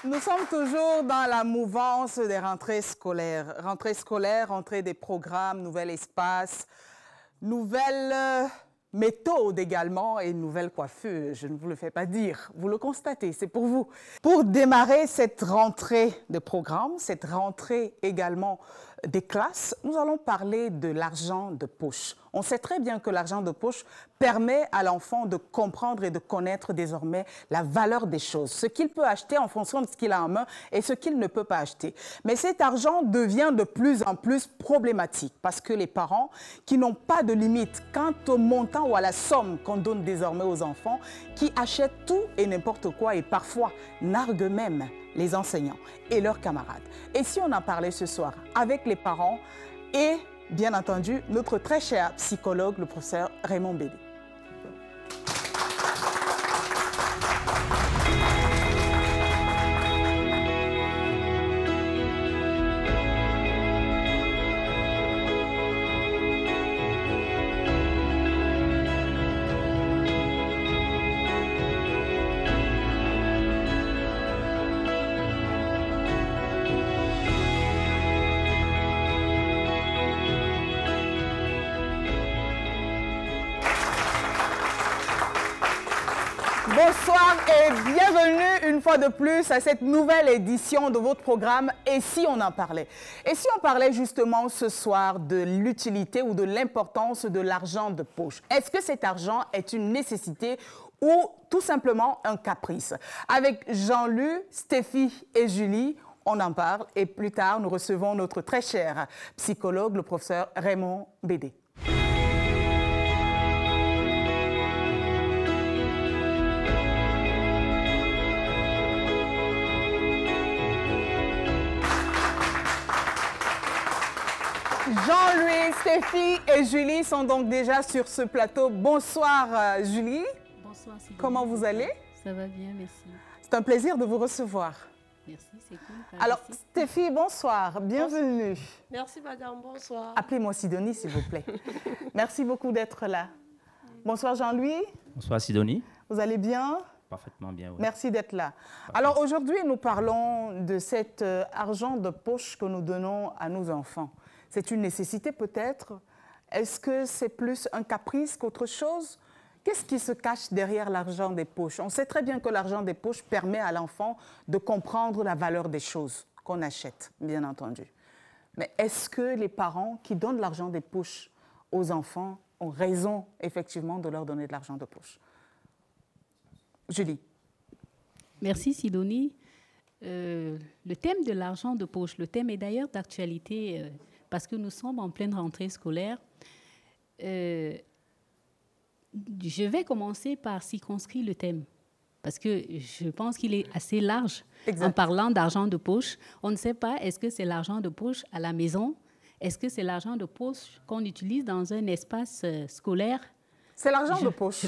Nous sommes toujours dans la mouvance des rentrées scolaires. Rentrée scolaire, rentrée des programmes, nouvel espace, nouvelles méthodes également et nouvelles coiffures. Je ne vous le fais pas dire, vous le constatez, c'est pour vous. Pour démarrer cette rentrée de programmes, cette rentrée également des classes, nous allons parler de l'argent de poche. On sait très bien que l'argent de poche permet à l'enfant de comprendre et de connaître désormais la valeur des choses, ce qu'il peut acheter en fonction de ce qu'il a en main et ce qu'il ne peut pas acheter. Mais cet argent devient de plus en plus problématique parce que les parents qui n'ont pas de limite quant au montant ou à la somme qu'on donne désormais aux enfants, qui achètent tout et n'importe quoi et parfois narguent même les enseignants et leurs camarades. Et si on en parlait ce soir avec les parents et bien entendu notre très cher psychologue, le professeur Raymond Bédé. Bonsoir et bienvenue une fois de plus à cette nouvelle édition de votre programme « Et si on en parlait ?» Et si on parlait justement ce soir de l'utilité ou de l'importance de l'argent de poche? Est-ce que cet argent est une nécessité ou tout simplement un caprice? Avec Jean-Luc, Stéphie et Julie, on en parle et plus tard nous recevons notre très cher psychologue, le professeur Raymond Bédé. Jean-Louis, Stéphie et Julie sont donc déjà sur ce plateau. Bonsoir Julie. Bonsoir Sylvie. Comment vous allez? Ça va bien, merci. C'est un plaisir de vous recevoir. Merci, c'est cool. Alors Stéphie, bonsoir, bienvenue. Merci madame, bonsoir. Appelez-moi Sidonie s'il vous plaît. Merci beaucoup d'être là. Bonsoir Jean-Louis. Bonsoir Sidonie. Vous allez bien? Parfaitement bien, oui. Merci d'être là. Alors aujourd'hui, nous parlons de cet argent de poche que nous donnons à nos enfants. C'est une nécessité peut-être? Est-ce que c'est plus un caprice qu'autre chose? Qu'est-ce qui se cache derrière l'argent des poches? On sait très bien que l'argent des poches permet à l'enfant de comprendre la valeur des choses qu'on achète, bien entendu. Mais est-ce que les parents qui donnent l'argent des poches aux enfants ont raison, effectivement, de leur donner de l'argent de poche? Julie. Merci Sidonie. Le thème de l'argent de poche, le thème est d'ailleurs d'actualité parce que nous sommes en pleine rentrée scolaire. Je vais commencer par circonscrire le thème parce que je pense qu'il est assez large. Exact. En parlant d'argent de poche. On ne sait pas, est-ce que c'est l'argent de poche à la maison? Est-ce que c'est l'argent de poche qu'on utilise dans un espace scolaire? C'est l'argent de poche. Je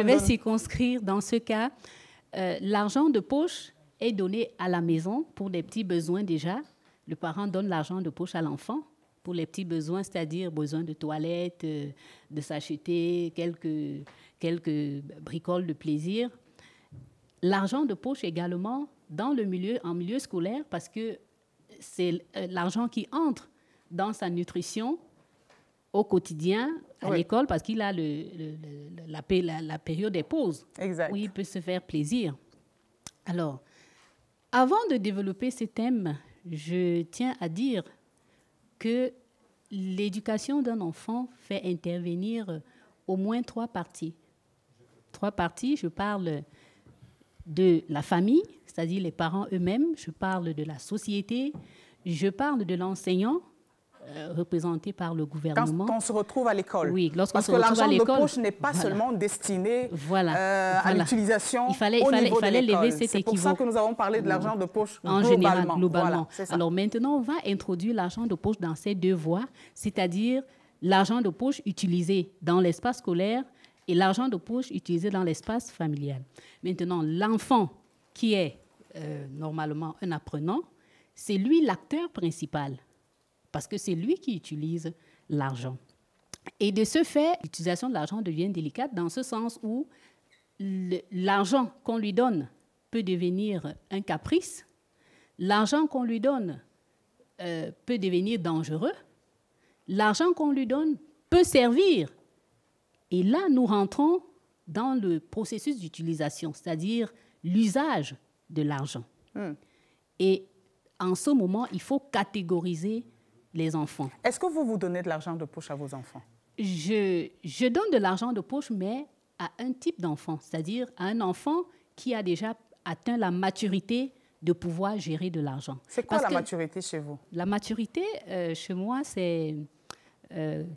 vais circonscrire dans ce cas. L'argent de poche est donné à la maison pour des petits besoins déjà. Le parent donne l'argent de poche à l'enfant pour les petits besoins, c'est-à-dire besoin de toilette, de s'acheter quelques bricoles de plaisir. L'argent de poche également en milieu scolaire parce que c'est l'argent qui entre dans sa nutrition au quotidien à l'école parce qu'il a la période des pauses où il peut se faire plaisir. Alors, avant de développer ce thème, je tiens à dire que l'éducation d'un enfant fait intervenir au moins 3 parties. 3 parties, je parle de la famille, c'est-à-dire les parents eux-mêmes, je parle de la société, je parle de l'enseignant, représenté par le gouvernement. Quand on se retrouve à l'école. Oui, lorsqu'on se retrouve à l'école. Parce que l'argent de poche n'est pas seulement destiné à l'utilisation au niveau de l'école. C'est pour ça que nous avons parlé de l'argent de poche globalement. Voilà, alors maintenant, on va introduire l'argent de poche dans ces 2 voies, c'est-à-dire l'argent de poche utilisé dans l'espace scolaire et l'argent de poche utilisé dans l'espace familial. Maintenant, l'enfant qui est normalement un apprenant, c'est lui l'acteur principal. Parce que c'est lui qui utilise l'argent. Et de ce fait, l'utilisation de l'argent devient délicate dans ce sens où l'argent qu'on lui donne peut devenir un caprice. L'argent qu'on lui donne peut devenir dangereux. L'argent qu'on lui donne peut servir. Et là, nous rentrons dans le processus d'utilisation, c'est-à-dire l'usage de l'argent. Et en ce moment, il faut catégoriser les enfants. Est-ce que vous donnez de l'argent de poche à vos enfants? Je donne de l'argent de poche, mais à un type d'enfant, c'est-à-dire à un enfant qui a déjà atteint la maturité de pouvoir gérer de l'argent. C'est quoi la maturité chez vous? La maturité, chez moi, c'est,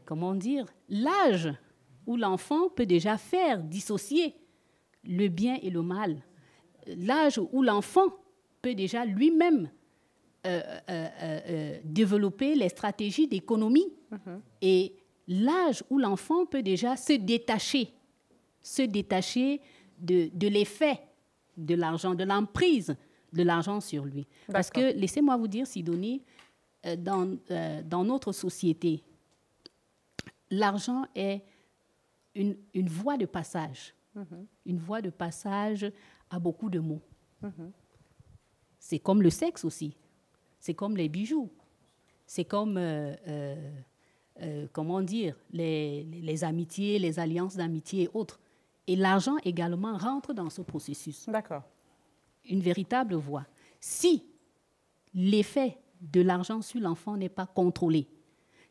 comment dire, l'âge où l'enfant peut déjà faire dissocier le bien et le mal. L'âge où l'enfant peut déjà lui-même développer les stratégies d'économie. Et l'âge où l'enfant peut déjà se détacher de l'effet de l'argent, de l'emprise de l'argent sur lui. Parce que, laissez-moi vous dire, Sidonie, dans notre société, l'argent est une voie de passage. Une voie de passage à beaucoup de mots. C'est comme le sexe aussi. C'est comme les bijoux. C'est comme, comment dire, les amitiés, les alliances d'amitié et autres. Et l'argent également rentre dans ce processus. D'accord. Une véritable voie. Si l'effet de l'argent sur l'enfant n'est pas contrôlé,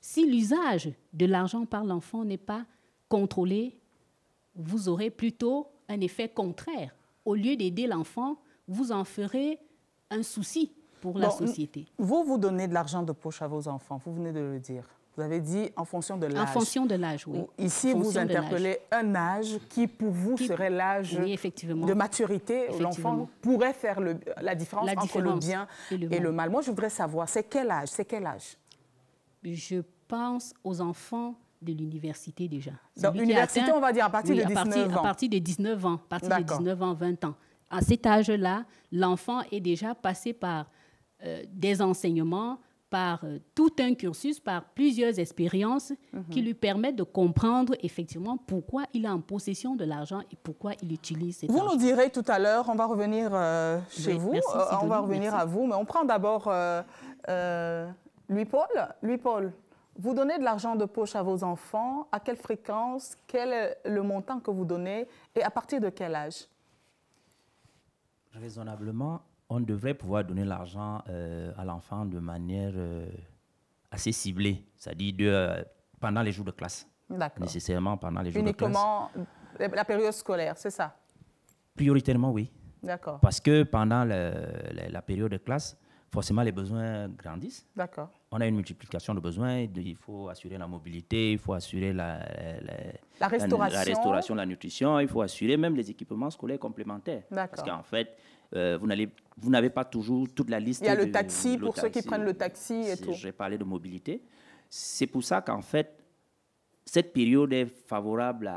si l'usage de l'argent par l'enfant n'est pas contrôlé, vous aurez plutôt un effet contraire. Au lieu d'aider l'enfant, vous en ferez un souci pour la société. Vous donnez de l'argent de poche à vos enfants, vous venez de le dire. Vous avez dit en fonction de l'âge. En fonction de l'âge, oui. Ici, vous interpellez un âge qui, pour vous, serait l'âge de maturité. L'enfant pourrait faire la différence entre le bien et le mal. Moi, je voudrais savoir, c'est quel âge? Je pense aux enfants de l'université déjà. Dans l'université, on va dire à partir de 19 ans. À partir de 19 ans, de 19 ans, 20 ans. À cet âge-là, l'enfant est déjà passé par des enseignements, par tout un cursus, par plusieurs expériences qui lui permettent de comprendre effectivement pourquoi il est en possession de l'argent et pourquoi il utilise cet argent. Vous nous direz tout à l'heure, on va revenir chez vous, merci, on va revenir à vous, mais on prend d'abord Louis-Paul. Louis-Paul, vous donnez de l'argent de poche à vos enfants, à quelle fréquence, quel est le montant que vous donnez et à partir de quel âge? Raisonnablement, on devrait pouvoir donner l'argent à l'enfant de manière assez ciblée, c'est-à-dire pendant les jours de classe. D'accord. Nécessairement pendant les jours de classe. Uniquement la période scolaire, c'est ça? Prioritairement, oui. D'accord. Parce que pendant la période de classe, forcément, les besoins grandissent. D'accord. On a une multiplication de besoins. Il faut assurer la mobilité, il faut assurer la restauration, la nutrition, il faut assurer même les équipements scolaires complémentaires. D'accord. Parce qu'en fait, vous n'avez pas toujours toute la liste. Il y a le taxi pour ceux qui prennent le taxi et tout. J'ai parlé de mobilité. C'est pour ça qu'en fait, cette période est favorable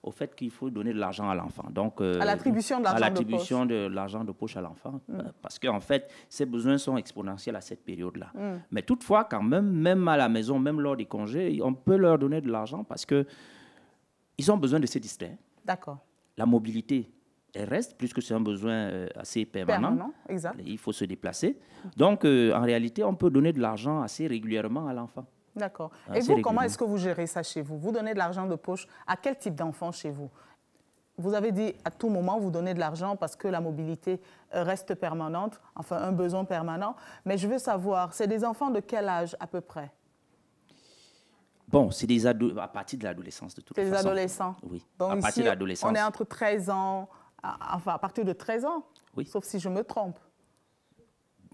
au fait qu'il faut donner de l'argent à l'enfant. Donc, à l'attribution de l'argent de poche. À l'attribution de l'argent de poche à l'enfant. Parce qu'en fait, ses besoins sont exponentiels à cette période-là. Mais toutefois, quand même à la maison, même lors des congés, on peut leur donner de l'argent parce qu'ils ont besoin de se distraire. D'accord. La mobilité, elle reste, puisque c'est un besoin assez permanent. Exact. Il faut se déplacer. Donc, en réalité, on peut donner de l'argent assez régulièrement à l'enfant. D'accord. Et vous, comment est-ce que vous gérez ça chez vous? Vous donnez de l'argent de poche à quel type d'enfant chez vous? Vous avez dit à tout moment, vous donnez de l'argent parce que la mobilité reste permanente, enfin un besoin permanent. Mais je veux savoir, c'est des enfants de quel âge à peu près? Bon, c'est des ados à partir de l'adolescence de toute façon. C'est des adolescents? Oui, donc à partir de l'adolescence. On est entre 13 ans, enfin à partir de 13 ans, oui. Sauf si je me trompe.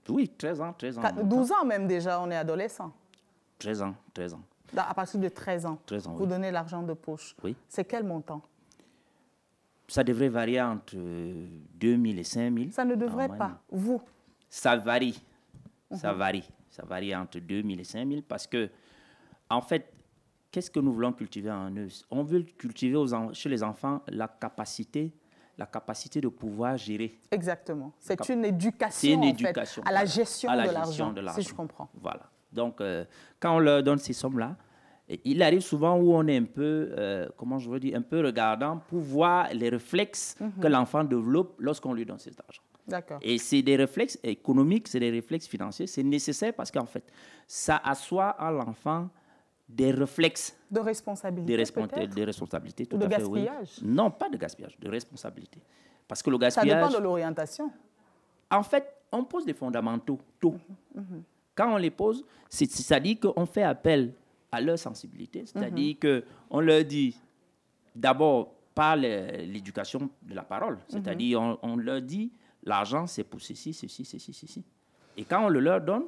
Oui, 13 ans. 12 ans même déjà, on est adolescent. 13 ans. À partir de 13 ans, vous donnez l'argent de poche. Oui. C'est quel montant? Ça devrait varier entre 2 000 et 5 000. Ça ne devrait pas, vous? Ça varie. Ça varie entre 2 000 et 5 000 parce que, en fait, qu'est-ce que nous voulons cultiver en eux? On veut cultiver chez les enfants la capacité de pouvoir gérer. Exactement. C'est une éducation, à la gestion de l'argent, si je comprends. Voilà. Donc, quand on leur donne ces sommes-là, Et il arrive souvent où on est un peu, comment je veux dire, un peu regardant pour voir les réflexes que l'enfant développe lorsqu'on lui donne cet argent. D'accord. Et c'est des réflexes économiques, c'est des réflexes financiers. C'est nécessaire parce qu'en fait, ça assoit à l'enfant des réflexes. De responsabilité, peut-être? De responsabilité, tout Ou de à fait, oui. gaspillage? Non, pas de gaspillage, de responsabilité. Parce que le Ça gaspillage... dépend de l'orientation. En fait, on pose des fondamentaux tôt. Quand on les pose, c'est-à-dire qu'on fait appel à leur sensibilité. C'est-à-dire qu'on leur dit, d'abord, par l'éducation de la parole. C'est-à-dire, on leur dit, l'argent, c'est pour ceci, ceci, ceci, ceci. Et quand on le leur donne,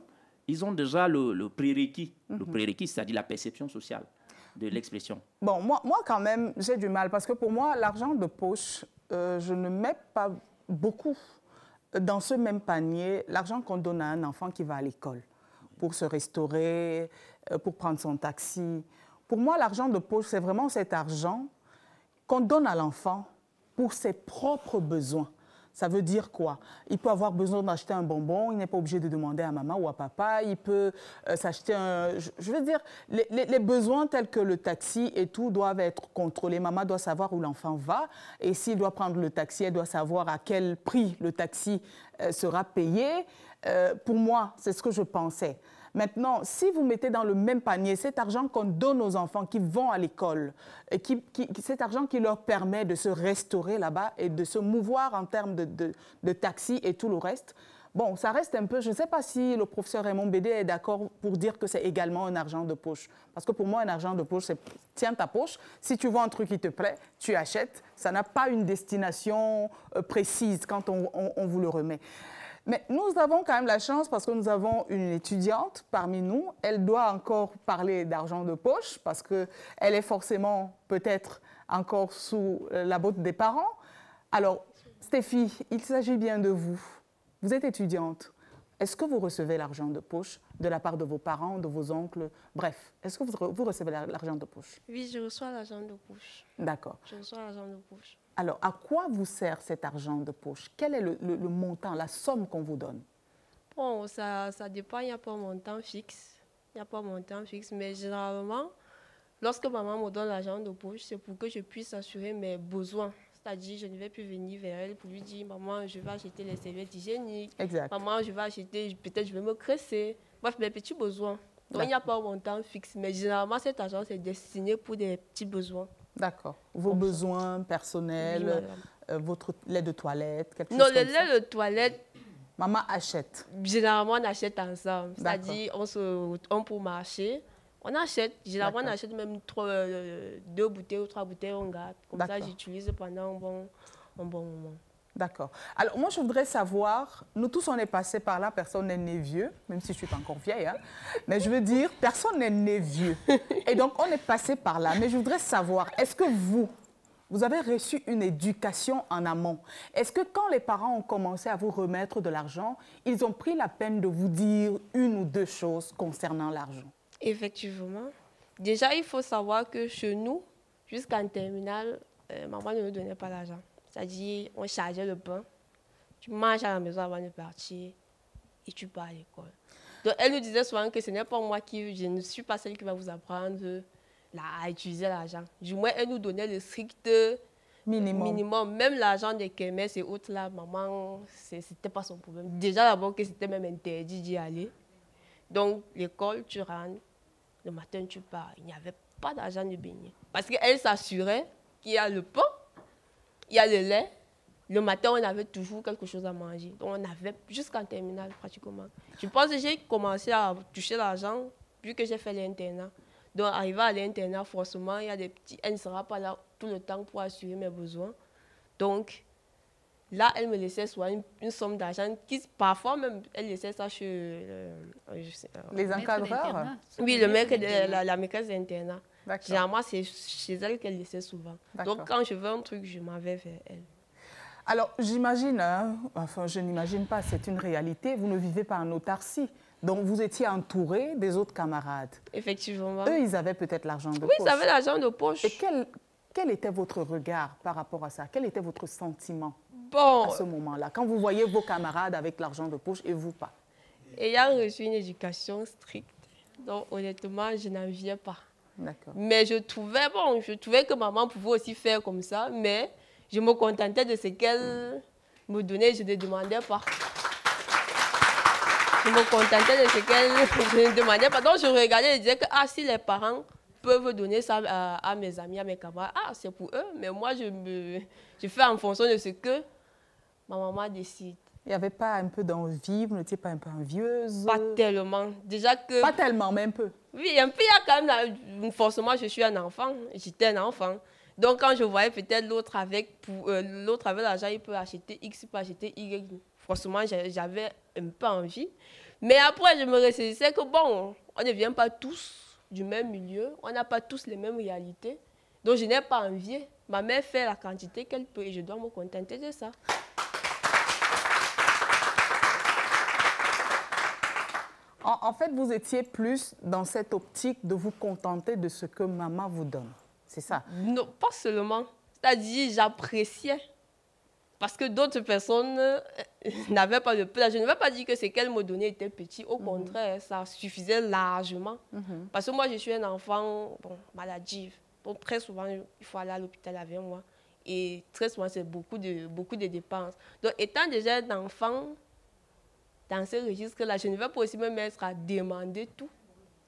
ils ont déjà le prérequis. Le prérequis, c'est-à-dire la perception sociale de l'expression. Bon, moi, quand même, j'ai du mal parce que pour moi, l'argent de poche, je ne mets pas beaucoup dans ce même panier l'argent qu'on donne à un enfant qui va à l'école pour se restaurer, pour prendre son taxi. Pour moi, l'argent de poche, c'est vraiment cet argent qu'on donne à l'enfant pour ses propres besoins. Ça veut dire quoi? Il peut avoir besoin d'acheter un bonbon, il n'est pas obligé de demander à maman ou à papa. Il peut s'acheter un... Je veux dire, les besoins tels que le taxi et tout doivent être contrôlés. Maman doit savoir où l'enfant va. Et s'il doit prendre le taxi, elle doit savoir à quel prix le taxi sera payé. Pour moi, c'est ce que je pensais. Maintenant, si vous mettez dans le même panier cet argent qu'on donne aux enfants qui vont à l'école, cet argent qui leur permet de se restaurer là-bas et de se mouvoir en termes de taxi et tout le reste, bon, ça reste un peu... Je ne sais pas si le professeur Raymond Bédé est d'accord pour dire que c'est également un argent de poche. Parce que pour moi, un argent de poche, c'est tiens ta poche. Si tu vois un truc qui te plaît, tu achètes. Ça n'a pas une destination précise quand on vous le remet. Mais nous avons quand même la chance parce que nous avons une étudiante parmi nous. Elle doit encore parler d'argent de poche parce qu'elle est forcément peut-être encore sous la botte des parents. Alors, Stéphie, il s'agit bien de vous. Vous êtes étudiante. Est-ce que vous recevez l'argent de poche de la part de vos parents, de vos oncles? Bref, est-ce que vous recevez l'argent de poche? Oui, je reçois l'argent de poche. D'accord. Je reçois l'argent de poche. Alors, à quoi vous sert cet argent de poche? Quel est le montant, la somme qu'on vous donne? Bon, ça dépend, il n'y a pas un montant fixe. Il n'y a pas un montant fixe, mais généralement, lorsque maman me donne l'argent de poche, c'est pour que je puisse assurer mes besoins. C'est-à-dire, je ne vais plus venir vers elle pour lui dire, maman, je vais acheter les serviettes hygiéniques. Exact. Maman, je vais acheter, peut-être je vais me cresser. Bref, mes petits besoins. Donc, il n'y a pas un montant fixe, mais généralement, cet argent, c'est destiné pour des petits besoins. D'accord. Vos besoins personnels, Oui, votre lait de toilette, quelque chose non, comme ça? le lait de toilette, Maman achète. généralement, on achète ensemble. C'est-à-dire, on peut marcher, on achète. Généralement, on achète même 2 bouteilles ou 3 bouteilles, on garde. Comme ça, j'utilise pendant un bon moment. D'accord. Alors, moi, je voudrais savoir, nous tous, on est passés par là, personne n'est né vieux, même si je ne suis pas encore vieille, hein, mais je veux dire, personne n'est né vieux. Et donc, on est passé par là. Mais je voudrais savoir, est-ce que vous avez reçu une éducation en amont? Est-ce que quand les parents ont commencé à vous remettre de l'argent, ils ont pris la peine de vous dire une ou deux choses concernant l'argent? Effectivement. Déjà, il faut savoir que chez nous, jusqu'en terminale, maman ne nous donnait pas l'argent. C'est-à-dire, on chargeait le pain, tu manges à la maison avant de partir et tu pars à l'école. Donc, elle nous disait souvent que ce n'est pas moi je ne suis pas celle qui va vous apprendre à utiliser l'argent. Du moins, elle nous donnait le strict minimum. Même l'argent des kermesses et autres, là, maman, ce n'était pas son problème. Déjà, d'abord, que c'était même interdit d'y aller. Donc, l'école, tu rentres, le matin, tu pars. Il n'y avait pas d'argent de beignet. Parce qu'elle s'assurait qu'il y a le pain, il y a le lait. Le matin, on avait toujours quelque chose à manger. Donc, on avait jusqu'en terminale, pratiquement. Je pense que j'ai commencé à toucher l'argent vu que j'ai fait l'internat. Donc, arrivé à l'internat, forcément, il y a des petits... Elle ne sera pas là tout le temps pour assurer mes besoins. Donc, là, elle me laissait soit une somme d'argent qui, parfois même, elle laissait ça chez... les encadreurs? Oui, la maîtresse d'internat. Généralement, c'est chez elle qu'elle laissait souvent. Donc, quand je veux un truc, je m'en vais vers elle. Alors, j'imagine, hein, enfin, je n'imagine pas, c'est une réalité, vous ne vivez pas en autarcie. Donc, vous étiez entouré des autres camarades. Effectivement. Eux, ils avaient peut-être l'argent de poche. Oui, ils avaient l'argent de poche. Et quel était votre regard par rapport à ça? Quel était votre sentiment à ce moment-là, quand vous voyez vos camarades avec l'argent de poche et vous pas? Ayant reçu une éducation stricte, donc honnêtement, je n'enviais pas. Mais je trouvais que maman pouvait aussi faire comme ça, mais je me contentais de ce qu'elle me donnait, je ne demandais pas. Je me contentais de ce qu'elle me demandait pas. Donc je regardais et disais que si les parents peuvent donner ça à mes amis, à mes camarades, c'est pour eux, mais moi je fais en fonction de ce que ma maman décide. Il n'y avait pas un peu d'envie, vous n'étiez pas un peu envieuse? Pas tellement. Déjà que... Pas tellement, mais un peu. Oui, un peu, il y a quand même... Forcément, je suis un enfant. J'étais un enfant. Donc, quand je voyais peut-être l'autre avec l'argent, il peut acheter X, il peut acheter Y. Forcément, j'avais un peu envie. Mais après, je me ressaisissais que, bon, on ne vient pas tous du même milieu. On n'a pas tous les mêmes réalités. Donc, je n'ai pas envie. Ma mère fait la quantité qu'elle peut et je dois me contenter de ça. En fait, vous étiez plus dans cette optique de vous contenter de ce que maman vous donne. C'est ça? Non, pas seulement. C'est-à-dire, j'appréciais. Parce que d'autres personnes n'avaient pas de place. Je ne vais pas dire que ce qu'elle me donnait était petit. Au contraire, ça suffisait largement. Parce que moi, je suis un enfant maladif. Donc, très souvent, il faut aller à l'hôpital avec moi. Et très souvent, c'est beaucoup de dépenses. Donc, étant déjà un enfant dans ce registre-là, je ne vais pas aussi me mettre à demander tout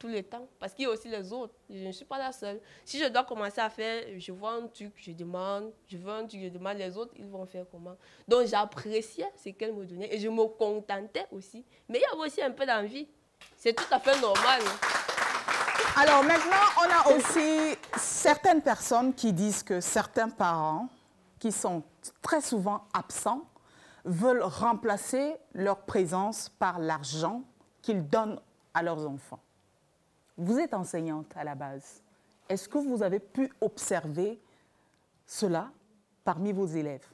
le temps. Parce qu'il y a aussi les autres. Je ne suis pas la seule. Si je dois commencer à faire, je vois un truc, je demande, je veux un truc, je demande, les autres, ils vont faire comment. Donc, j'appréciais ce qu'elle me donnait et je me contentais aussi. Mais il y avait aussi un peu d'envie. C'est tout à fait normal. Alors maintenant, on a aussi certaines personnes qui disent que certains parents, qui sont très souvent absents, veulent remplacer leur présence par l'argent qu'ils donnent à leurs enfants. Vous êtes enseignante à la base. Est-ce que vous avez pu observer cela parmi vos élèves?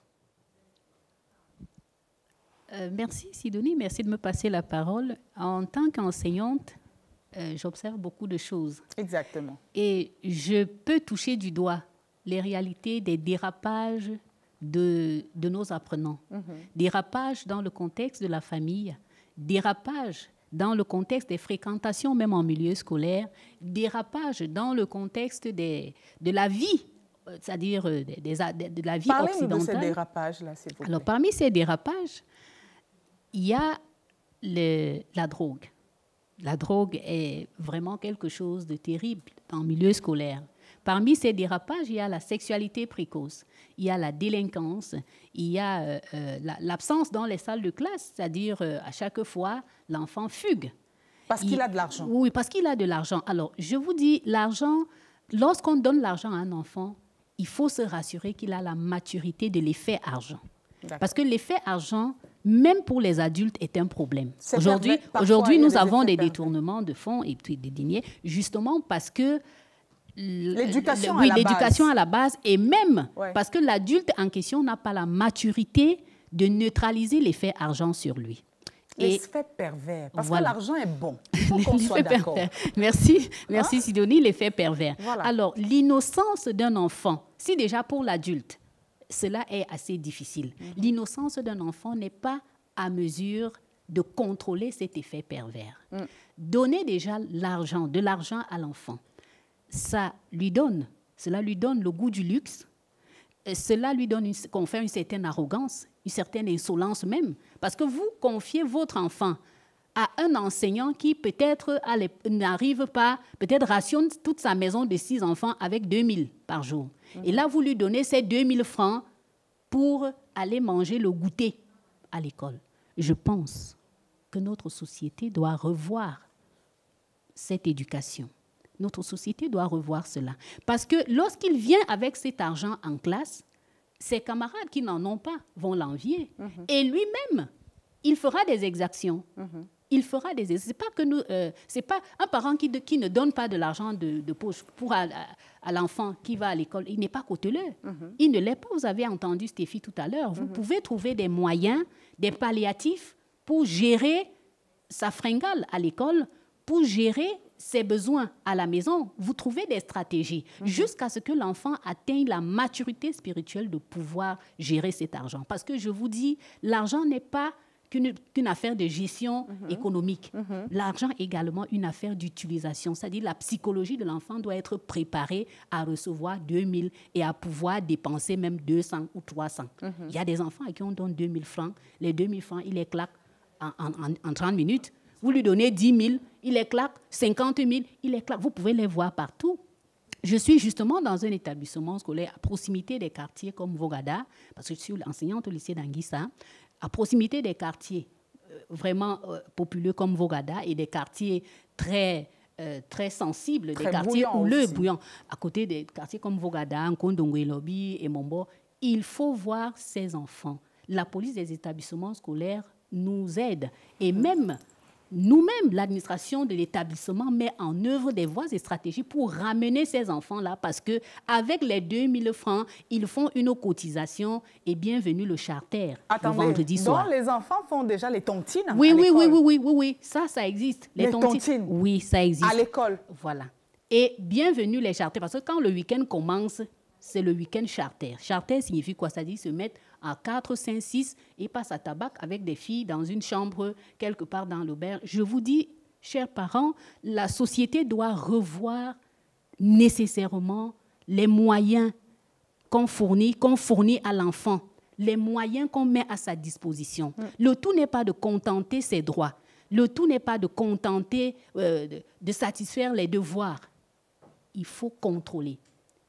Merci Sidonie, merci de me passer la parole. En tant qu'enseignante, j'observe beaucoup de choses. Exactement. Et je peux toucher du doigt les réalités des dérapages de nos apprenants. Dérapages dans le contexte de la famille, dérapages dans le contexte des fréquentations, même en milieu scolaire, dérapages dans le contexte de la vie, c'est-à-dire de la vie occidentale. Parlez-nous de ces dérapages-là, s'il vous plaît. Alors, parmi ces dérapages, il y a la drogue. La drogue est vraiment quelque chose de terrible en milieu scolaire. Parmi ces dérapages, il y a la sexualité précoce, il y a la délinquance, il y a l'absence dans les salles de classe, c'est-à-dire à chaque fois, l'enfant fugue. Parce qu'il a de l'argent. Oui, parce qu'il a de l'argent. Alors, je vous dis, l'argent, lorsqu'on donne l'argent à un enfant, il faut se rassurer qu'il a la maturité de l'effet argent. Parce que l'effet argent, même pour les adultes, est un problème. Aujourd'hui, nous avons des détournements de fonds et des deniers, justement parce que l'éducation à la base, et même parce que l'adulte en question n'a pas la maturité de neutraliser l'effet argent sur lui. L'effet pervers, parce que l'argent est bon. Il faut qu'on soit d'accord. Merci Sidonie, l'effet pervers. Voilà. Alors, l'innocence d'un enfant, si déjà pour l'adulte, cela est assez difficile. L'innocence d'un enfant n'est pas à mesure de contrôler cet effet pervers. Donner déjà de l'argent à l'enfant, cela lui donne le goût du luxe, cela lui confère une certaine arrogance, une certaine insolence même, parce que vous confiez votre enfant à un enseignant qui peut-être n'arrive pas, peut-être rationne toute sa maison de 6 enfants avec 2 000 par jour. Et là, vous lui donnez ces 2 000 francs pour aller manger le goûter à l'école. Je pense que notre société doit revoir cette éducation. Notre société doit revoir cela. Parce que lorsqu'il vient avec cet argent en classe, ses camarades qui n'en ont pas vont l'envier. Et lui-même, il fera des exactions. Il fera des exactions. C'est pas un parent qui ne donne pas de l'argent de poche pour à l'enfant qui va à l'école. Il n'est pas cauteleux. Il ne l'est pas. Vous avez entendu Stéphie tout à l'heure. Vous pouvez trouver des moyens, des palliatifs pour gérer sa fringale à l'école, pour gérer ses besoins à la maison. Vous trouvez des stratégies jusqu'à ce que l'enfant atteigne la maturité spirituelle de pouvoir gérer cet argent. Parce que je vous dis, l'argent n'est pas qu'une affaire de gestion économique. L'argent est également une affaire d'utilisation. C'est-à-dire la psychologie de l'enfant doit être préparée à recevoir 2000 et à pouvoir dépenser même 200 ou 300. Il y a des enfants à qui on donne 2000 francs. Les 2000 francs, il les claque en 30 minutes. Vous lui donnez 10 000, il les claque. 50 000, il les claque. Vous pouvez les voir partout. Je suis justement dans un établissement scolaire à proximité des quartiers comme Vogada, parce que je suis enseignante au lycée d'Anguissa, à proximité des quartiers vraiment populeux comme Vogada et des quartiers très sensibles, très des quartiers houleux, aussi. bouillants, à côté des quartiers comme Vogada, Nkondongwe, Lobi et Mombo. Il faut voir ces enfants. La police des établissements scolaires nous aide et même nous-mêmes, l'administration de l'établissement met en œuvre des voies et stratégies pour ramener ces enfants-là parce qu'avec les 2000 francs, ils font une cotisation et bienvenue le charter le vendredi soir. Donc les enfants font déjà les tontines Oui, à oui, l'école. oui, ça existe. Les tontines. Oui, ça existe. À l'école. Voilà. Et bienvenue les charters parce que quand le week-end commence, c'est le week-end charter. Charter signifie quoi? Ça dit se mettre à 4, 5, 6 et passe à tabac avec des filles dans une chambre quelque part dans l'auberge. Je vous dis, chers parents, la société doit revoir nécessairement les moyens qu'on fournit à l'enfant, les moyens qu'on met à sa disposition. Le tout n'est pas de contenter ses droits. Le tout n'est pas de contenter, de satisfaire les devoirs. Il faut contrôler.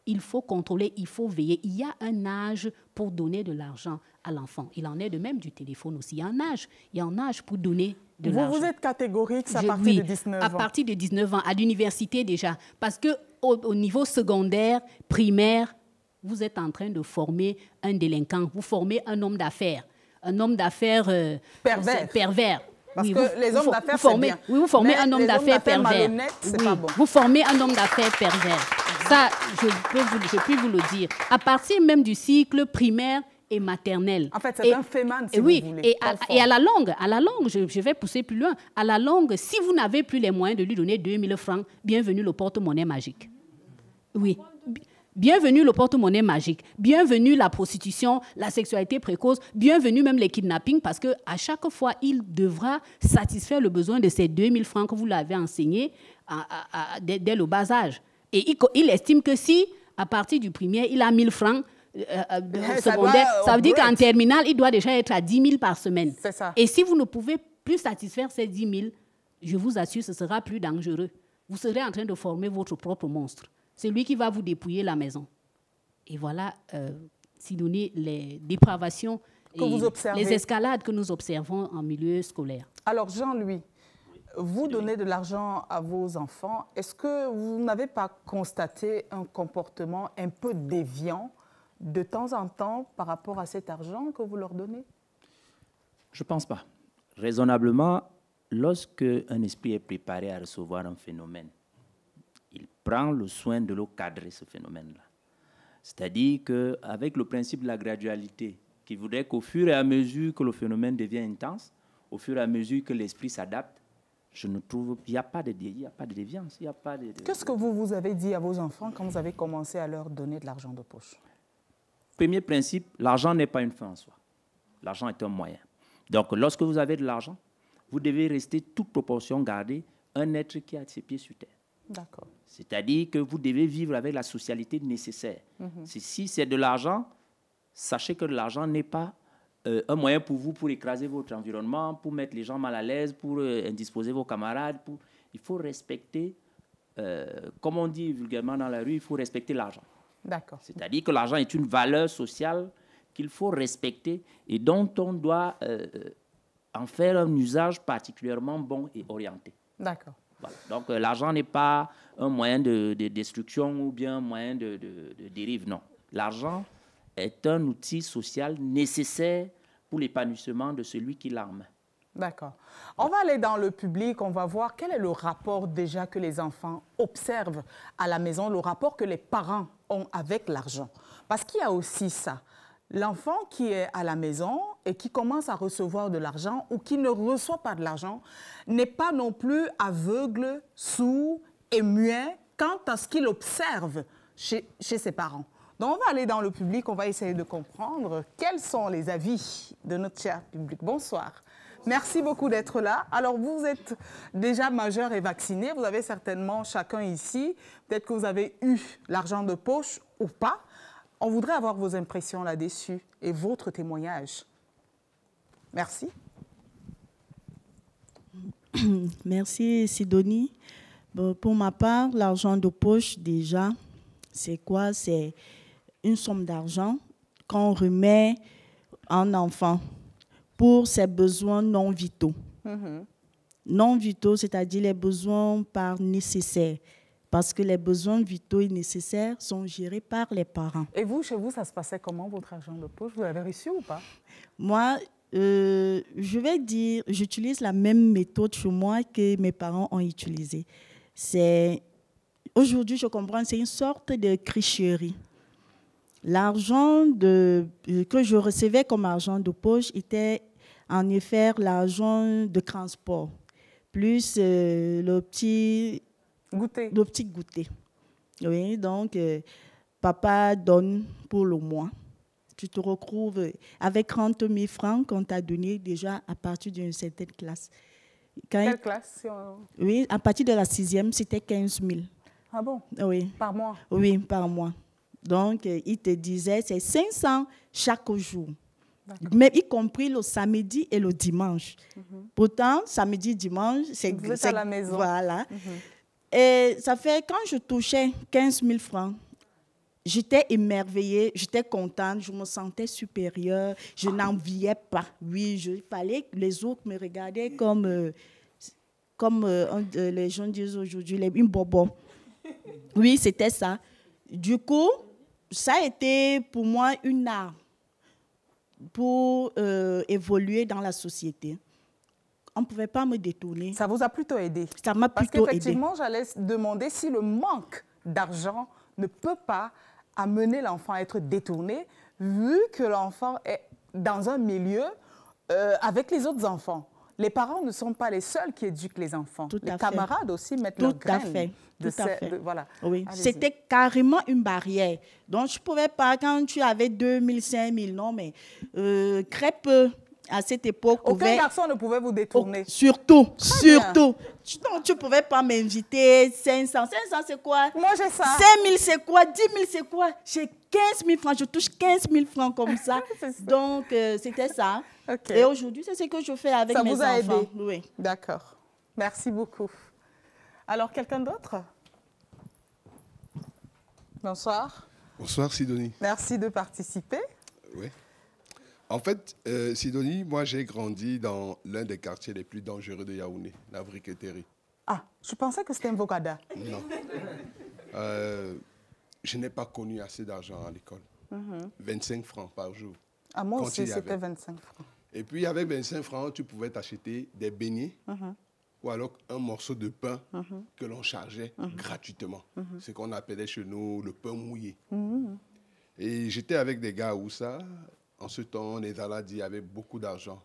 Il faut contrôler, il faut veiller. Il y a un âge pour donner de l'argent à l'enfant. Il en est de même du téléphone aussi. Il y a un âge pour donner de l'argent. Vous êtes catégorique, c'est à partir de 19 ans. À partir de 19 ans, à l'université déjà. Parce qu'au niveau secondaire, primaire, vous êtes en train de former un délinquant. Vous formez un homme d'affaires. Un homme d'affaires pervers. Parce oui, que les hommes d'affaires, c'est bien. Oui, vous formez un homme d'affaires pervers. C'est pas bon. Vous formez un homme d'affaires pervers. Ça, je peux vous le dire. À partir même du cycle primaire et maternel. En fait, c'est un phénomène, si vous voulez. Et à la longue, je vais pousser plus loin. À la longue, si vous n'avez plus les moyens de lui donner 2000 francs, bienvenue le porte-monnaie magique. Oui. Bienvenue le porte-monnaie magique, bienvenue la prostitution, la sexualité précoce, bienvenue même les kidnappings parce qu'à chaque fois, il devra satisfaire le besoin de ces 2000 francs que vous l'avez enseigné dès le bas âge. Et il estime que si, à partir du primaire, il a 1000 francs secondaire, ça veut dire qu'en terminale, il doit déjà être à 10 000 par semaine. C'est ça. Et si vous ne pouvez plus satisfaire ces 10 000, je vous assure, ce sera plus dangereux. Vous serez en train de former votre propre monstre. C'est lui qui va vous dépouiller la maison. Et voilà, Sidonie, les dépravations et les escalades que nous observons en milieu scolaire. Alors, Jean-Louis, vous donnez de l'argent à vos enfants. Est-ce que vous n'avez pas constaté un comportement un peu déviant de temps en temps par rapport à cet argent que vous leur donnez? Je ne pense pas. Raisonnablement, lorsque un esprit est préparé à recevoir un phénomène, il prend le soin de le cadrer, ce phénomène-là. C'est-à-dire qu'avec le principe de la gradualité, qui voudrait qu'au fur et à mesure que le phénomène devient intense, au fur et à mesure que l'esprit s'adapte, je ne trouve qu'il n'y a pas de déviance. Qu'est-ce que vous avez dit à vos enfants quand vous avez commencé à leur donner de l'argent de poche? Premier principe, l'argent n'est pas une fin en soi. L'argent est un moyen. Donc, lorsque vous avez de l'argent, vous devez rester toute proportion garder un être qui a ses pieds sur terre. D'accord. C'est-à-dire que vous devez vivre avec la socialité nécessaire. Si c'est de l'argent, sachez que l'argent n'est pas un moyen pour vous pour écraser votre environnement, pour mettre les gens mal à l'aise, pour indisposer vos camarades. Il faut respecter, comme on dit vulgairement dans la rue, il faut respecter l'argent. D'accord. C'est-à-dire que l'argent est une valeur sociale qu'il faut respecter et dont on doit en faire un usage particulièrement bon et orienté. D'accord. Voilà. Donc, l'argent n'est pas un moyen de destruction ou bien un moyen de dérive, non. L'argent est un outil social nécessaire pour l'épanouissement de celui qui l'arme. D'accord. On va aller dans le public, on va voir quel est le rapport déjà que les enfants observent à la maison, le rapport que les parents ont avec l'argent. Parce qu'il y a aussi ça. L'enfant qui est à la maison et qui commence à recevoir de l'argent ou qui ne reçoit pas de l'argent n'est pas non plus aveugle, sourd et muet quant à ce qu'il observe chez ses parents. Donc, on va aller dans le public, on va essayer de comprendre quels sont les avis de notre cher public. Bonsoir. Merci beaucoup d'être là. Alors, vous êtes déjà majeur et vacciné. Vous avez certainement chacun ici. Peut-être que vous avez eu l'argent de poche ou pas. On voudrait avoir vos impressions là-dessus et votre témoignage. Merci. Merci, Sidonie. Bon, pour ma part, l'argent de poche, déjà, c'est quoi? C'est une somme d'argent qu'on remet à un enfant pour ses besoins non vitaux. Non vitaux, c'est-à-dire les besoins par nécessaires. Parce que les besoins vitaux et nécessaires sont gérés par les parents. Et vous, chez vous, ça se passait comment, votre argent de poche? Vous l'avez reçu ou pas? Moi, je vais dire, j'utilise la même méthode chez moi que mes parents ont utilisée. Aujourd'hui, je comprends, c'est une sorte de tricherie. L'argent que je recevais comme argent de poche était en effet l'argent de transport, plus le petit goûter. Oui, donc, papa donne pour le mois. Tu te retrouves avec 30 000 francs qu'on t'a donné déjà à partir d'une certaine classe. Quelle classe? Oui, à partir de la 6e, c'était 15 000. Ah bon? Oui. Par mois? Oui, par mois. Donc, il te disait, c'est 500 chaque jour. Même y compris le samedi et le dimanche. Pourtant, samedi, dimanche, c'est... Vous êtes à la maison. Voilà. Et ça fait, quand je touchais 15 000 francs, j'étais émerveillée, j'étais contente, je me sentais supérieure, je n'enviais pas. Oui, il fallait que les autres me regardaient comme les gens disent aujourd'hui, une bobo. Oui, c'était ça. Du coup, ça a été pour moi une arme pour évoluer dans la société. On ne pouvait pas me détourner. Ça vous a plutôt aidé? Ça m'a plutôt aidé. Parce qu'effectivement, j'allais demander si le manque d'argent ne peut pas amener l'enfant à être détourné, vu que l'enfant est dans un milieu avec les autres enfants. Les parents ne sont pas les seuls qui éduquent les enfants. Les camarades aussi mettent leur graine. Tout à fait. Voilà. Oui. C'était carrément une barrière. Donc, je ne pouvais pas, quand tu avais 2 000, 5 000, non, mais très peu à cette époque. Aucun garçon ne pouvait vous détourner. Surtout. Non, tu ne pouvais pas m'inviter 500. 500, c'est quoi? Moi, j'ai ça. 5 000, c'est quoi? 10 000, c'est quoi? J'ai 15 000 francs. Je touche 15 000 francs comme ça. Donc, c'était ça. Okay. Et aujourd'hui, c'est ce que je fais avec mes enfants. Ça vous a aidé? Oui. D'accord. Merci beaucoup. Alors, quelqu'un d'autre? Bonsoir. Bonsoir, Sidonie. Merci de participer. Oui. En fait, Sidonie, moi, j'ai grandi dans l'un des quartiers les plus dangereux de Yaoundé, la briqueterie. Ah, je pensais que c'était un Vocada. Non. Je n'ai pas connu assez d'argent à l'école. 25 francs par jour. Ah, moi aussi, c'était 25 francs. Et puis, avec 25 francs, tu pouvais t'acheter des beignets ou alors un morceau de pain que l'on chargeait gratuitement. Ce qu'on appelait chez nous le pain mouillé. Et j'étais avec des gars où ça, en ce temps, les Aladi avaient beaucoup d'argent.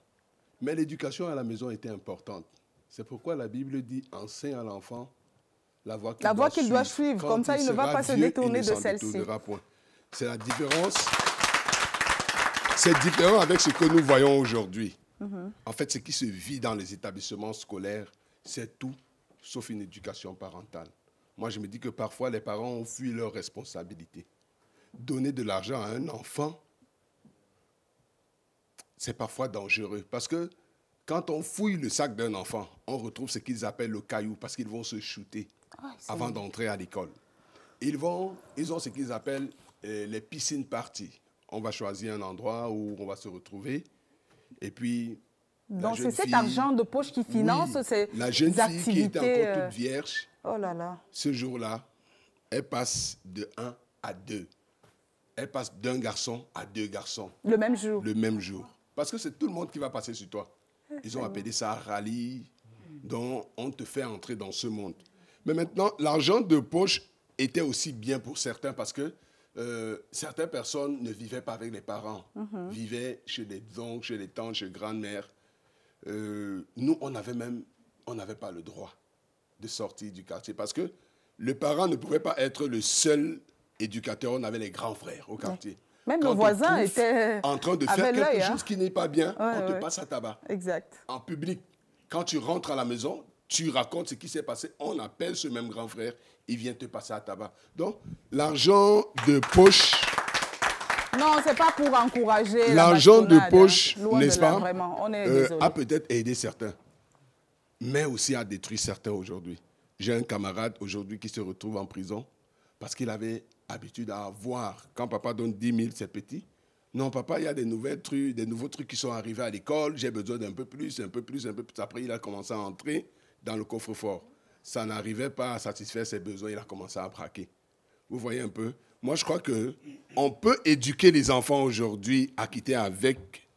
Mais l'éducation à la maison était importante. C'est pourquoi la Bible dit « Enseigne à l'enfant la voie qu'il doit suivre. Comme ça, il ne va pas se détourner de celle-ci. » C'est la différence. C'est différent avec ce que nous voyons aujourd'hui. En fait, ce qui se vit dans les établissements scolaires, c'est tout, sauf une éducation parentale. Moi, je me dis que parfois, les parents ont fui leurs responsabilités. Donner de l'argent à un enfant, c'est parfois dangereux. Parce que quand on fouille le sac d'un enfant, on retrouve ce qu'ils appellent le caillou, parce qu'ils vont se shooter avant d'entrer à l'école. Ils ont ce qu'ils appellent les piscines parties. On va choisir un endroit où on va se retrouver. Et puis, donc, c'est cet argent de poche qui finance ces activités. La jeune fille qui était encore toute vierge, oh là là. Ce jour-là, elle passe de 1 à 2. Elle passe d'un garçon à 2 garçons. Le même jour. Le même jour. Parce que c'est tout le monde qui va passer sur toi. Ils ont appelé ça rallye, dont on te fait entrer dans ce monde. Mais maintenant, l'argent de poche était aussi bien pour certains parce que certaines personnes ne vivaient pas avec les parents, vivaient chez les oncles, chez les tantes, chez les grandes-mères. Nous, on n'avait pas le droit de sortir du quartier parce que le parent ne pouvait pas être le seul éducateur. On avait les grands frères au quartier. Même quand nos on te voisins trouve étaient en train de faire avec quelque l'œil, chose qui n'est pas bien, Ouais, on te ouais. passe à tabac. Exact. En public, quand tu rentres à la maison, tu racontes ce qui s'est passé, on appelle ce même grand frère, il vient te passer à tabac. Donc, l'argent de poche, Non, c'est pas pour encourager la l'argent de bastonnade, poche, hein. Loin n'est-ce de là, pas, vraiment. On est désolé. a peut-être aidé certains, mais aussi a détruit certains aujourd'hui. J'ai un camarade aujourd'hui qui se retrouve en prison parce qu'il avait habitude à avoir, quand papa donne 10 000, c'est petit. Non, papa, il y a des nouveaux trucs qui sont arrivés à l'école, j'ai besoin d'un peu plus, un peu plus, un peu plus. Après, il a commencé à entrer dans le coffre-fort. Ça n'arrivait pas à satisfaire ses besoins, il a commencé à braquer. Vous voyez un peu? Moi, je crois qu'on peut éduquer les enfants aujourd'hui à quitter avec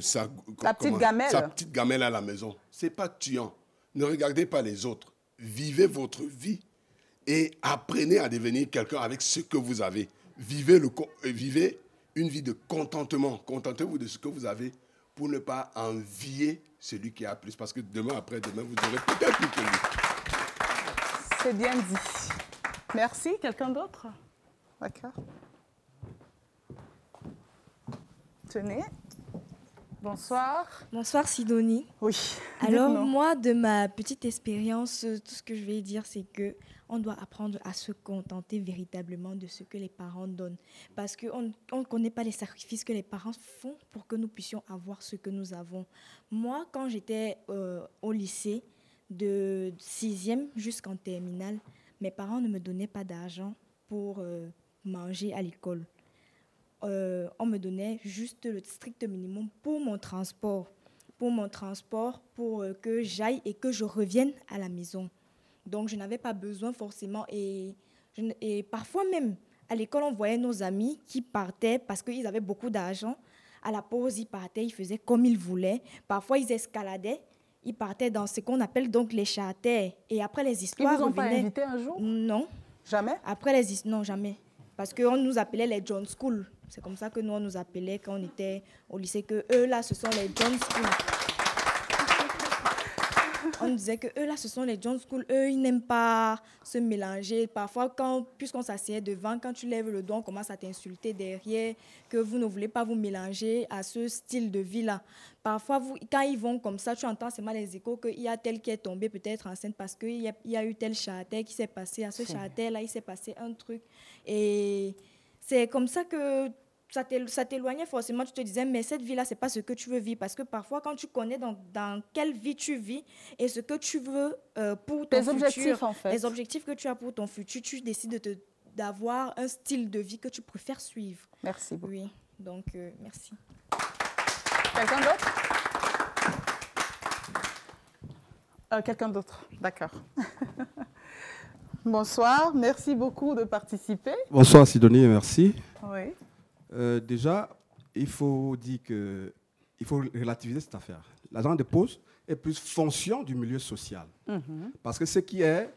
sa petite gamelle à la maison. Ce n'est pas tuant. Ne regardez pas les autres. Vivez votre vie et apprenez à devenir quelqu'un avec ce que vous avez. Vivez une vie de contentement. Contentez-vous de ce que vous avez pour ne pas envier celui qui a plus. Parce que demain, après-demain, vous aurez peut-être plus que lui. C'est bien dit. Merci. Quelqu'un d'autre? D'accord. Tenez. Bonsoir. Bonsoir Sidonie. Oui. Alors dites-nous. moi, de ma petite expérience, tout ce que je vais dire, c'est que on doit apprendre à se contenter véritablement de ce que les parents donnent. Parce qu'on ne connaît pas les sacrifices que les parents font pour que nous puissions avoir ce que nous avons. Moi, quand j'étais au lycée, de 6e jusqu'en terminale, mes parents ne me donnaient pas d'argent pour manger à l'école. On me donnait juste le strict minimum pour mon transport. Pour que j'aille et que je revienne à la maison. Donc, je n'avais pas besoin forcément. Et parfois même, à l'école, on voyait nos amis qui partaient parce qu'ils avaient beaucoup d'argent. À la pause, ils partaient, ils faisaient comme ils voulaient. Parfois, ils escaladaient. Ils partaient dans ce qu'on appelle donc les charters. Et après, les histoires Ils vous ont pas revenaient. invité un jour? Non. Jamais? Après, non, jamais. Parce qu'on nous appelait les John School. C'est comme ça que nous, on nous appelait quand on était au lycée, que eux, là, ce sont les John School. On nous disait que eux, là, ce sont les John School. Eux, ils n'aiment pas se mélanger. Parfois, puisqu'on s'assied devant, quand tu lèves le doigt, on commence à t'insulter derrière, que vous ne voulez pas vous mélanger à ce style de vie-là. Parfois, quand ils vont comme ça, tu entends seulement les échos qu'il y a tel qui est tombé peut-être enceinte parce qu'il y a eu tel charter qui s'est passé. À ce charter-là, il s'est passé un truc. Et c'est comme ça que ça t'éloignait forcément. Tu te disais, mais cette vie-là, ce n'est pas ce que tu veux vivre. Parce que parfois, quand tu connais dans quelle vie tu vis et ce que tu veux pour ton futur, objectifs, en fait. les objectifs que tu as pour ton futur, tu décides d'avoir un style de vie que tu préfères suivre. Merci beaucoup. Oui, donc merci. Quelqu'un d'autre? Quelqu'un d'autre, d'accord. Bonsoir, merci beaucoup de participer. Bonsoir Sidonie, merci. Oui. Déjà, il faut dire il faut relativiser cette affaire. L'argent de poche est plus fonction du milieu social. Parce que ce qui est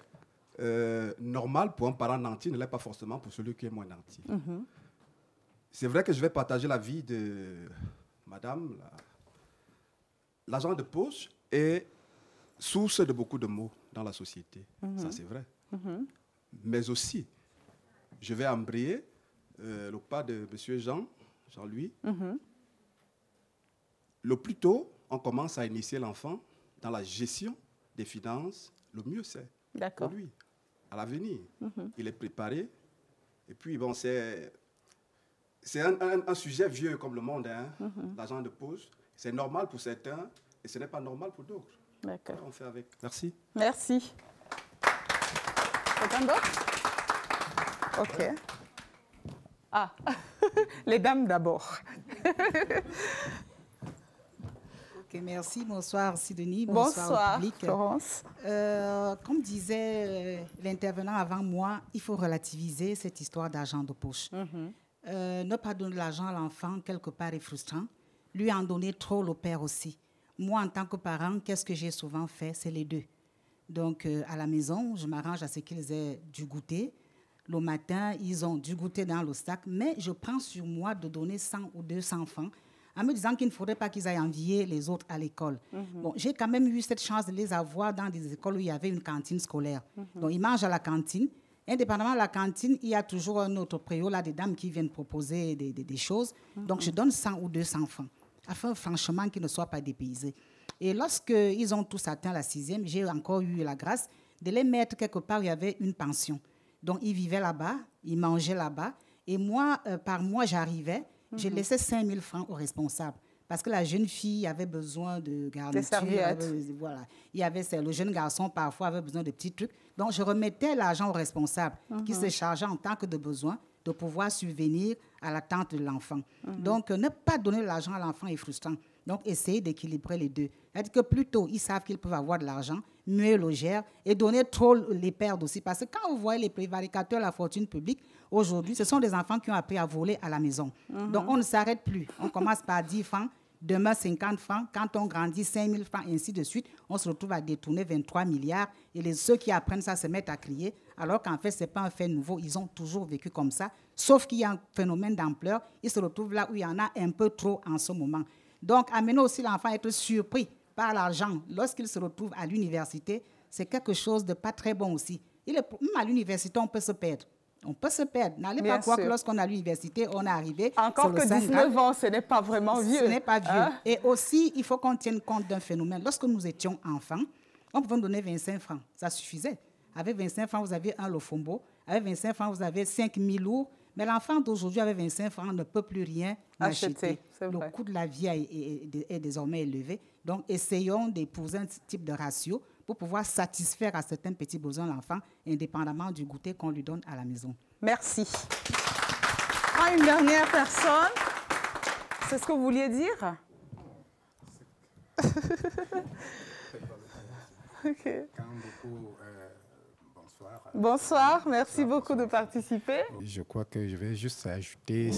normal pour un parent nanti ne l'est pas forcément pour celui qui est moins nanti. C'est vrai que je vais partager la vie de madame. L'argent de poche est source de beaucoup de maux dans la société. Ça, c'est vrai. Mais aussi, je vais embrayer le pas de M. Jean-Louis. Le plus tôt on commence à initier l'enfant dans la gestion des finances, le mieux c'est pour lui. À l'avenir, il est préparé. Et puis, bon, c'est un sujet vieux comme le monde, hein, l'argent de poche. C'est normal pour certains et ce n'est pas normal pour d'autres. D'accord. On fait avec. Merci. Merci. Quelqu'un d'autre? OK. Ah, les dames d'abord. Ok, merci. Bonsoir Sidonie. Bonsoir, public. Florence. Comme disait l'intervenant avant moi, il faut relativiser cette histoire d'argent de poche. Ne pas donner l'argent à l'enfant, quelque part, est frustrant. Lui en donner trop, le père aussi. Moi, en tant que parent, qu'est-ce que j'ai souvent fait? C'est les deux. Donc, à la maison, je m'arrange à ce qu'ils aient du goûter. Le matin, ils ont du goûter dans le sac, mais je prends sur moi de donner 100 ou 200 francs en me disant qu'il ne faudrait pas qu'ils aillent envier les autres à l'école. Bon, j'ai quand même eu cette chance de les avoir dans des écoles où il y avait une cantine scolaire. Donc, ils mangent à la cantine Indépendamment de la cantine, il y a toujours un autre préau, là, des dames qui viennent proposer des choses. Donc, je donne 100 ou 200 francs, afin, franchement, qu'ils ne soient pas dépaysés. Et lorsqu'ils ont tous atteint la 6e, j'ai encore eu la grâce de les mettre quelque part où il y avait une pension. Donc, ils vivaient là-bas, ils mangeaient là-bas. Et moi, par mois, j'arrivais, je laissais 5 000 francs aux responsables. Parce que la jeune fille avait besoin de garniture. Des serviettes. Voilà. Il y avait, le jeune garçon, parfois, avait besoin de petits trucs. Donc, je remettais l'argent aux responsables qui se chargeaient en tant que de besoin de pouvoir subvenir à l'attente de l'enfant. Donc, ne pas donner l'argent à l'enfant est frustrant. Donc, essayer d'équilibrer les deux. C'est-à-dire que plus tôt, ils savent qu'ils peuvent avoir de l'argent, mieux ils le gèrent, et donner trop, les perdre aussi. Parce que quand vous voyez les prévaricateurs de la fortune publique, aujourd'hui, ce sont des enfants qui ont appris à voler à la maison. Donc, on ne s'arrête plus. On commence par 10 francs, demain 50 francs. Quand on grandit, 5 000 francs, ainsi de suite, on se retrouve à détourner 23 milliards. Et ceux qui apprennent ça se mettent à crier, alors qu'en fait, ce n'est pas un fait nouveau. Ils ont toujours vécu comme ça. Sauf qu'il y a un phénomène d'ampleur. Ils se retrouvent là où il y en a un peu trop en ce moment. Donc, amener aussi l'enfant à être surpris par l'argent lorsqu'il se retrouve à l'université, c'est quelque chose de pas très bon aussi. Même à l'université, on peut se perdre. On peut se perdre. N'allez pas croire que lorsqu'on est à l'université, on est arrivé. Encore que 19 ans, ce n'est pas vraiment vieux. Ce n'est pas vieux. Hein? Et aussi, il faut qu'on tienne compte d'un phénomène. Lorsque nous étions enfants, on pouvait nous donner 25 francs. Ça suffisait. Avec 25 francs, vous avez un lofombo. Avec 25 francs, vous avez 5 000 lourds. Mais l'enfant d'aujourd'hui, avec 25 francs, ne peut plus rien acheter. Le coût de la vie est désormais élevé. Donc, essayons d'épouser un type de ratio pour pouvoir satisfaire à certains petits besoins de l'enfant, indépendamment du goûter qu'on lui donne à la maison. Merci. Une dernière personne. C'est ce que vous vouliez dire? Okay. Bonsoir. Bonsoir, merci beaucoup de participer. Je crois que je vais juste ajouter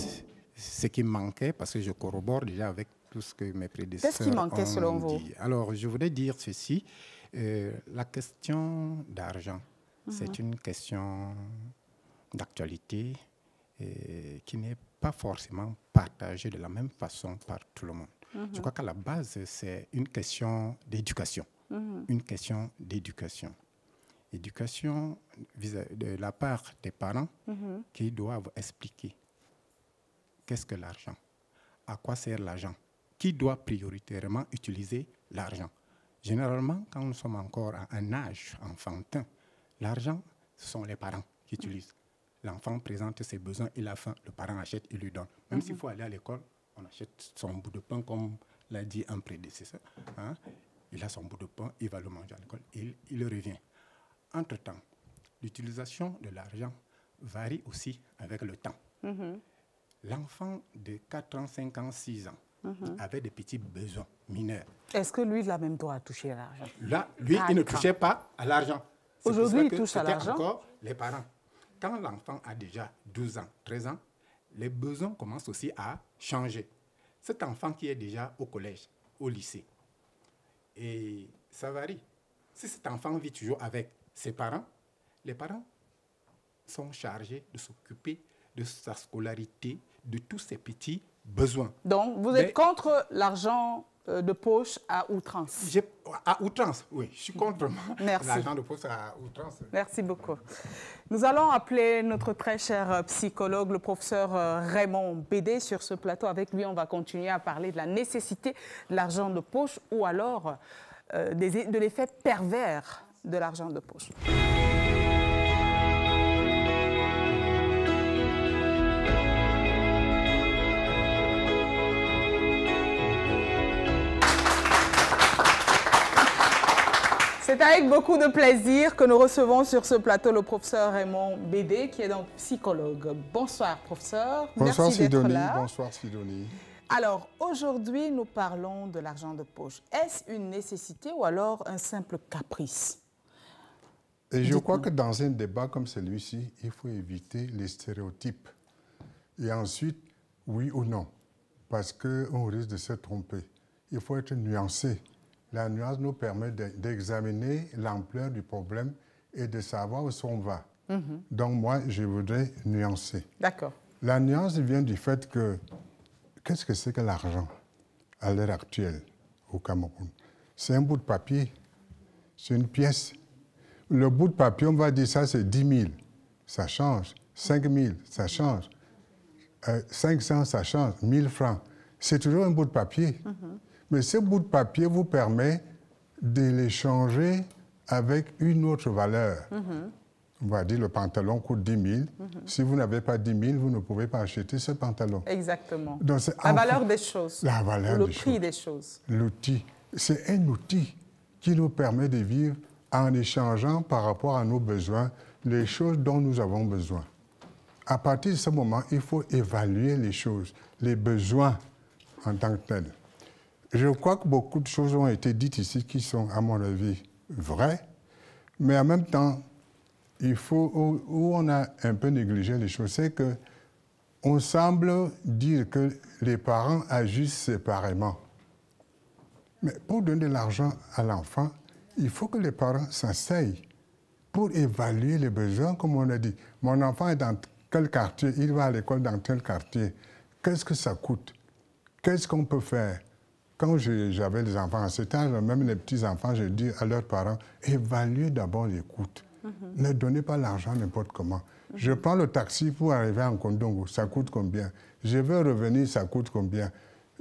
ce qui manquait, parce que je corrobore déjà avec tout ce que mes prédécesseurs ont dit. Qu'est-ce qui manquait selon vous? Alors, je voudrais dire ceci. La question d'argent, c'est une question d'actualité qui n'est pas forcément partagée de la même façon par tout le monde. Je crois qu'à la base, c'est une question d'éducation. Une question d'éducation. Éducation de la part des parents qui doivent expliquer qu'est-ce que l'argent, à quoi sert l'argent, qui doit prioritairement utiliser l'argent. Généralement, quand nous sommes encore à un âge enfantin, l'argent, ce sont les parents qui utilisent. L'enfant présente ses besoins, il a faim, le parent achète, il lui donne. Même s'il faut aller à l'école, on achète son bout de pain, comme l'a dit un prédécesseur. Hein? Il a son bout de pain, il va le manger à l'école, il revient. Entre-temps, l'utilisation de l'argent varie aussi avec le temps. L'enfant de 4 ans, 5 ans, 6 ans avait des petits besoins mineurs. Est-ce que lui, il a même droit à toucher à l'argent? Là, lui, il ne touchait pas à l'argent. Aujourd'hui, il touche à l'argent. Encore les parents. Quand l'enfant a déjà 12 ans, 13 ans, les besoins commencent aussi à changer. Cet enfant qui est déjà au collège, au lycée, et ça varie. Si cet enfant vit toujours avec ses parents, les parents sont chargés de s'occuper de sa scolarité, de tous ses petits besoins. Donc, vous êtes contre l'argent de poche à outrance? À outrance, oui. Je suis contre l'argent de poche à outrance. Merci beaucoup. Nous allons appeler notre très cher psychologue, le professeur Raymond Bédé, sur ce plateau. Avec lui, on va continuer à parler de la nécessité de l'argent de poche ou alors de l'effet pervers de l'argent de poche. C'est avec beaucoup de plaisir que nous recevons sur ce plateau le professeur Raymond Bédé, qui est donc psychologue. Bonsoir, professeur. Bonsoir, merci d'être là. Bonsoir, Sidonie. Alors, aujourd'hui, nous parlons de l'argent de poche. Est-ce une nécessité ou alors un simple caprice? Et je crois que dans un débat comme celui-ci, il faut éviter les stéréotypes. Et ensuite, oui ou non, parce qu'on risque de se tromper. Il faut être nuancé. La nuance nous permet d'examiner l'ampleur du problème et de savoir où on va. Donc moi, je voudrais nuancer. D'accord. La nuance vient du fait que, qu'est-ce que c'est que l'argent à l'heure actuelle au Cameroun? C'est un bout de papier, c'est une pièce. Le bout de papier, on va dire ça, c'est 10 000. ça change. 5 000, ça change. 500, ça change. 1 000 francs. C'est toujours un bout de papier. Mais ce bout de papier vous permet de l'échanger avec une autre valeur. On va dire le pantalon coûte 10 000. Si vous n'avez pas 10 000, vous ne pouvez pas acheter ce pantalon. Exactement. Donc, la valeur des choses. La valeur le des prix choses. des choses. L'outil. C'est un outil qui nous permet de vivre en échangeant par rapport à nos besoins les choses dont nous avons besoin. À partir de ce moment, il faut évaluer les choses, les besoins en tant que tels. Je crois que beaucoup de choses ont été dites ici qui sont, à mon avis, vraies, mais en même temps, il faut, où on a un peu négligé les choses, c'est qu'on semble dire que les parents agissent séparément. Mais pour donner de l'argent à l'enfant, il faut que les parents s'asseyent pour évaluer les besoins, comme on a dit. Mon enfant est dans quel quartier, il va à l'école dans tel quartier. Qu'est-ce que ça coûte? Qu'est-ce qu'on peut faire? Quand j'avais des enfants à cet âge, même les petits-enfants, je dis à leurs parents, évaluez d'abord les coûts. Ne donnez pas l'argent n'importe comment. Je prends le taxi pour arriver en Kondongo, ça coûte combien? Je veux revenir, ça coûte combien?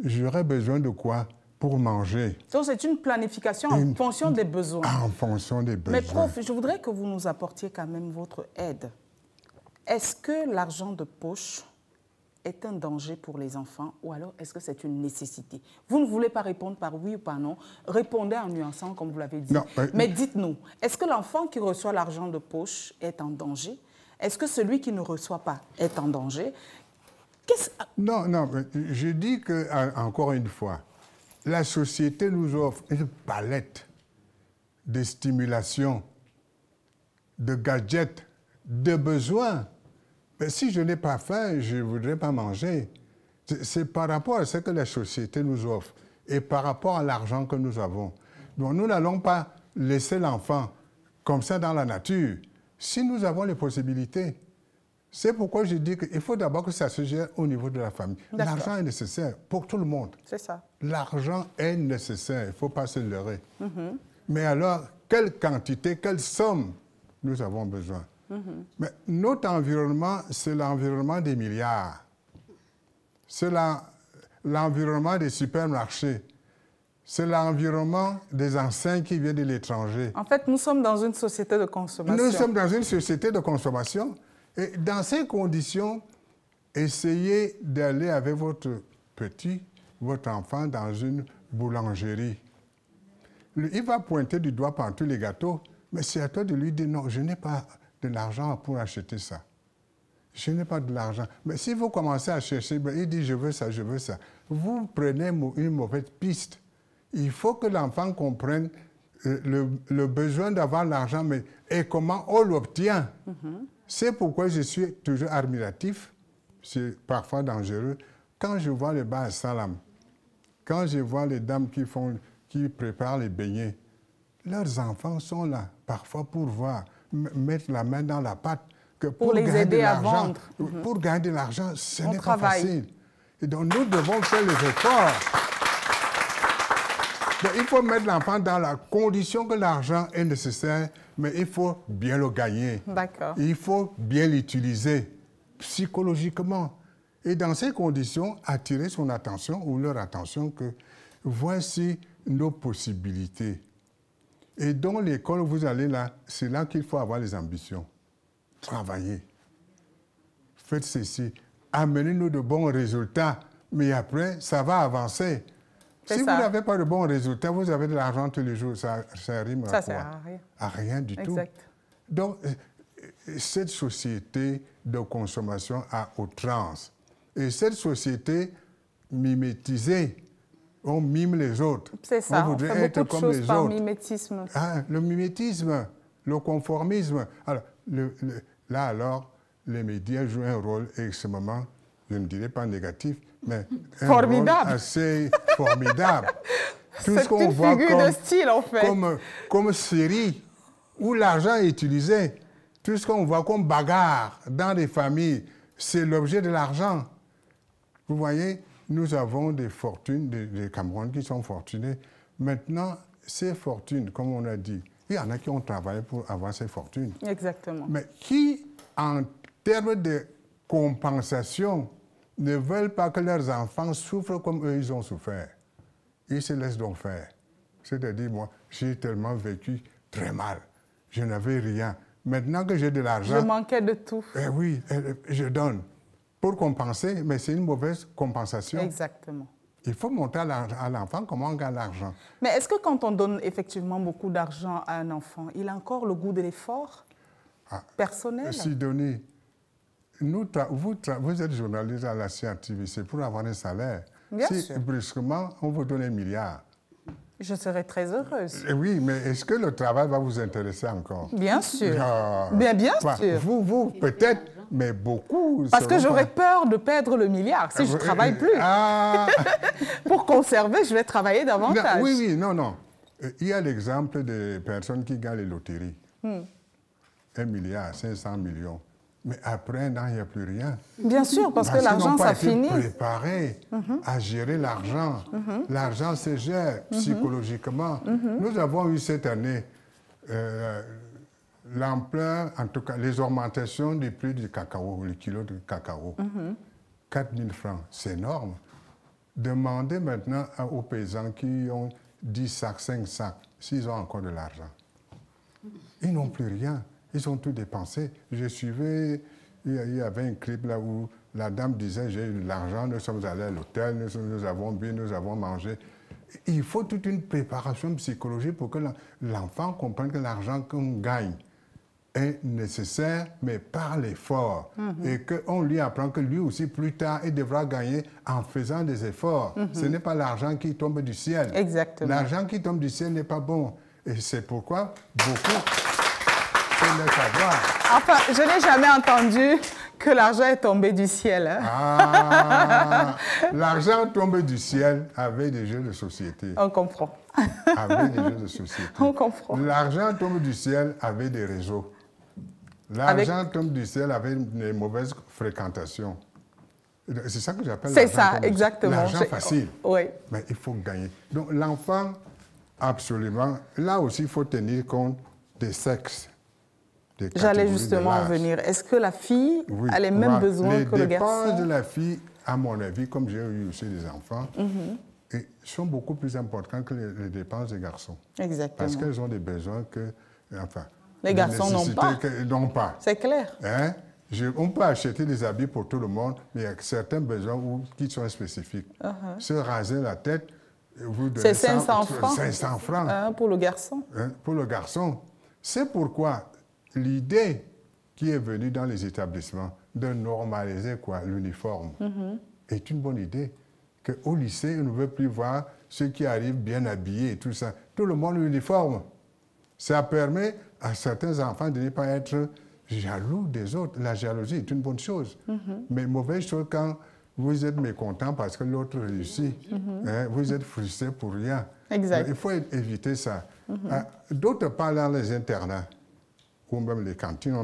J'aurais besoin de quoi pour manger? Donc c'est une planification en fonction des besoins. En fonction des besoins. Mais prof, je voudrais que vous nous apportiez quand même votre aide. Est-ce que l'argent de poche est un danger pour les enfants ou alors est-ce que c'est une nécessité? Vous ne voulez pas répondre par oui ou par non. Répondez en nuançant comme vous l'avez dit. Non, mais dites-nous, est-ce que l'enfant qui reçoit l'argent de poche est en danger? Est-ce que celui qui ne reçoit pas est en danger? Non, mais je dis que, encore une fois, la société nous offre une palette de stimulation, de gadgets, de besoins. Mais si je n'ai pas faim, je ne voudrais pas manger. C'est par rapport à ce que la société nous offre et par rapport à l'argent que nous avons. Donc nous n'allons pas laisser l'enfant comme ça dans la nature. Si nous avons les possibilités, c'est pourquoi je dis qu'il faut d'abord que ça se gère au niveau de la famille. L'argent est nécessaire pour tout le monde. C'est ça. L'argent est nécessaire, il ne faut pas se leurrer. Mais alors, quelle quantité, quelle somme nous avons besoin? Mais notre environnement, c'est l'environnement des milliards. C'est l'environnement des supermarchés. C'est l'environnement des enseignes qui viennent de l'étranger. En fait, nous sommes dans une société de consommation. Nous sommes dans une société de consommation. Et dans ces conditions, essayez d'aller avec votre enfant dans une boulangerie. Il va pointer du doigt par tous les gâteaux, mais c'est à toi de lui dire non, je n'ai pas de l'argent pour acheter ça. Je n'ai pas de l'argent. Mais si vous commencez à chercher, il dit je veux ça, je veux ça. Vous prenez une mauvaise piste. Il faut que l'enfant comprenne le besoin d'avoir l'argent, mais et comment on l'obtient. C'est pourquoi je suis toujours admiratif, c'est parfois dangereux, quand je vois les bars à Salam, quand je vois les dames qui préparent les beignets, leurs enfants sont là, parfois pour voir, mettre la main dans la pâte, que pour les aider à vendre. Pour gagner de l'argent, ce n'est pas facile. Et donc nous devons faire les efforts. Donc, il faut mettre l'enfant dans la condition que l'argent est nécessaire, mais il faut bien le gagner. D'accord. Il faut bien l'utiliser psychologiquement. Et dans ces conditions, attirer son attention ou leur attention que voici nos possibilités. Et dans l'école où vous allez là, c'est là qu'il faut avoir les ambitions. Travaillez. Faites ceci. Amenez-nous de bons résultats. Mais après, ça va avancer. Si vous n'avez pas de bons résultats, vous avez de l'argent tous les jours, ça rime à quoi? Ça sert à rien. À rien du tout. Donc, cette société de consommation à outrance, et cette société mimétisée, on mime les autres. C'est ça, on fait être beaucoup de comme choses les par autres. mimétisme. Ah, le mimétisme, le conformisme. Alors, là, alors, les médias jouent un rôle extrêmement, je ne dirais pas négatif, mais un rôle assez formidable. Tout ce qu'on voit de style, en fait. Comme série où l'argent est utilisé, tout ce qu'on voit comme bagarre dans les familles, c'est l'objet de l'argent. Vous voyez, nous avons des fortunes, des Camerounais qui sont fortunés. Maintenant, ces fortunes, comme on a dit, il y en a qui ont travaillé pour avoir ces fortunes. Exactement. Mais qui en termes de compensation, ne veulent pas que leurs enfants souffrent comme eux, ils ont souffert. Ils se laissent donc faire. C'est-à-dire, moi, j'ai tellement vécu très mal. Je n'avais rien. Maintenant que j'ai de l'argent... Je manquais de tout. Oui, je donne. Pour compenser, mais c'est une mauvaise compensation. Exactement. Il faut montrer à l'enfant comment on gagne l'argent. Mais est-ce que quand on donne effectivement beaucoup d'argent à un enfant, il a encore le goût de l'effort personnel? Sidonie, vous êtes journaliste à la CRTV, c'est pour avoir un salaire. Bien si sûr. brusquement, on vous donne 1 milliard. Je serais très heureuse. Oui, mais est-ce que le travail va vous intéresser encore? Bien sûr. Bien sûr. Vous peut-être, mais beaucoup. Parce que j'aurais peur de perdre le milliard si je ne travaille plus. Pour conserver, je vais travailler davantage. Non, oui, non. Il y a l'exemple de personnes qui gagnent les loteries. 1 milliard, 500 millions. Mais après un an, il n'y a plus rien. Bien sûr, parce que l'argent, ça finit. Ils n'ont pas été préparés à gérer l'argent. L'argent se gère psychologiquement. Nous avons eu cette année l'ampleur, en tout cas, les augmentations du prix du cacao, le kilo de cacao. 4 000 francs, c'est énorme. Demandez maintenant aux paysans qui ont 10 sacs, 5 sacs, s'ils ont encore de l'argent. Ils n'ont plus rien. Ils ont tout dépensé. Je suivais, il y avait un clip là où la dame disait, j'ai eu de l'argent, nous sommes allés à l'hôtel, nous avons bu, nous avons mangé. Il faut toute une préparation psychologique pour que l'enfant comprenne que l'argent qu'on gagne est nécessaire, mais par l'effort. Et qu'on lui apprend que lui aussi, plus tard, il devra gagner en faisant des efforts. Ce n'est pas l'argent qui tombe du ciel. Exactement. L'argent qui tombe du ciel n'est pas bon. Et c'est pourquoi beaucoup... Enfin, je n'ai jamais entendu que l'argent est tombé du ciel. Hein? L'argent tombe du ciel avec des jeux de société. On comprend. Avec des jeux de société. On comprend. L'argent tombe du ciel avec des réseaux. L'argent tombe du ciel avec des mauvaises fréquentations. C'est ça que j'appelle l'argent. C'est ça, exactement. L'argent facile. Oui. Mais il faut gagner. Donc l'enfant, absolument, là aussi, il faut tenir compte des sexes. J'allais justement en venir. Est-ce que la fille a les mêmes besoins que le garçon? Les dépenses de la fille, à mon avis, comme j'ai eu aussi des enfants, sont beaucoup plus importantes que les dépenses des garçons. Exactement. Parce qu'elles ont des besoins que... Enfin, les garçons n'ont pas. C'est clair. Hein? On peut acheter des habits pour tout le monde, mais il y a certains besoins qui sont spécifiques. Se raser la tête, vous donnez 500 francs. 500 francs. Pour le garçon. Pour le garçon. C'est pourquoi l'idée qui est venue dans les établissements de normaliser l'uniforme est une bonne idée. Qu'au lycée, on ne veut plus voir ceux qui arrivent bien habillés et tout ça. Tout le monde uniforme. Ça permet à certains enfants de ne pas être jaloux des autres. La jalousie est une bonne chose. Mais mauvaise chose quand vous êtes mécontent parce que l'autre réussit. Vous êtes frustré pour rien. Exact. Il faut éviter ça. D'autre part, dans les internats, ou même les cantines,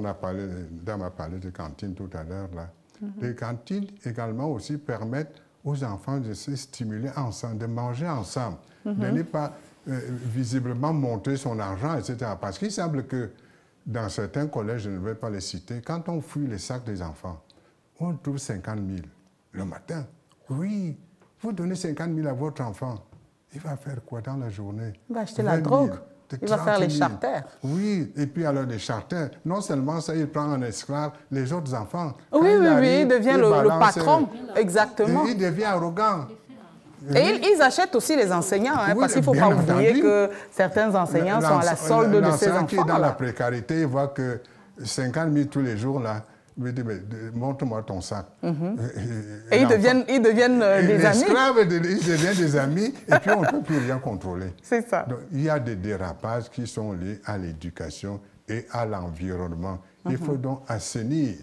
Dame a parlé de cantines tout à l'heure. Les cantines également aussi permettent aux enfants de se stimuler ensemble, de manger ensemble, de ne pas visiblement monter son argent, etc. Parce qu'il semble que dans certains collèges, je ne vais pas les citer, quand on fouille les sacs des enfants, on trouve 50 000 le matin. Oui, vous donnez 50 000 à votre enfant, il va faire quoi dans la journée? Il va acheter la drogue. Il va faire les charters. Oui, et puis alors les charters, non seulement ça, il prend en esclave les autres enfants. Oui, il devient le patron, exactement. Il devient arrogant. Et ils achètent aussi les enseignants, parce qu'il ne faut pas oublier que certains enseignants sont à la solde de ces enfants. Qui est dans la précarité, il voit que 50 000 tous les jours, là, il dit, mais montre-moi ton sac. Et ils deviennent des amis. Ils deviennent des amis, et puis on ne peut plus rien contrôler. C'est ça. Donc, il y a des dérapages qui sont liés à l'éducation et à l'environnement. Il faut donc assainir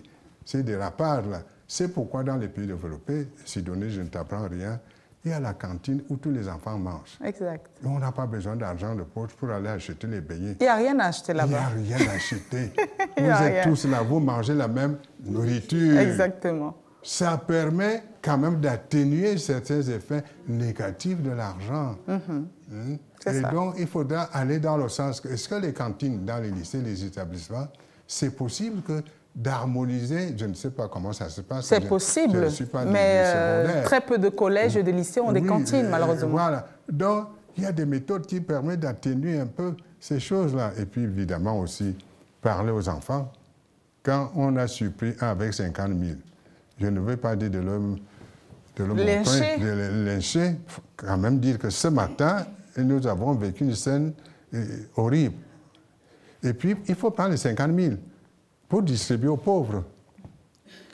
ces dérapages-là. C'est pourquoi dans les pays développés, Sidonie, je ne t'apprends rien, il y a la cantine où tous les enfants mangent. Exact. Et on n'a pas besoin d'argent de poche pour aller acheter les beignets. Il n'y a rien à acheter là-bas. Il n'y a rien à acheter. Vous êtes tous là, vous mangez la même nourriture. Exactement. Ça permet quand même d'atténuer certains effets négatifs de l'argent. Et donc, il faudra aller dans le sens que, est-ce que les cantines dans les lycées, les établissements, c'est possible que d'harmoniser, je ne sais pas comment ça se passe. C'est possible, mais très peu de collèges et de lycées ont des cantines, malheureusement. Voilà. Donc, il y a des méthodes qui permettent d'atténuer un peu ces choses-là. Et puis, évidemment, aussi, parler aux enfants. Quand on a surpris avec 50 000, je ne veux pas dire de le lyncher. De le lyncher. Il faut quand même dire que ce matin, nous avons vécu une scène horrible. Et puis, il faut prendre les 50 000 pour distribuer aux pauvres.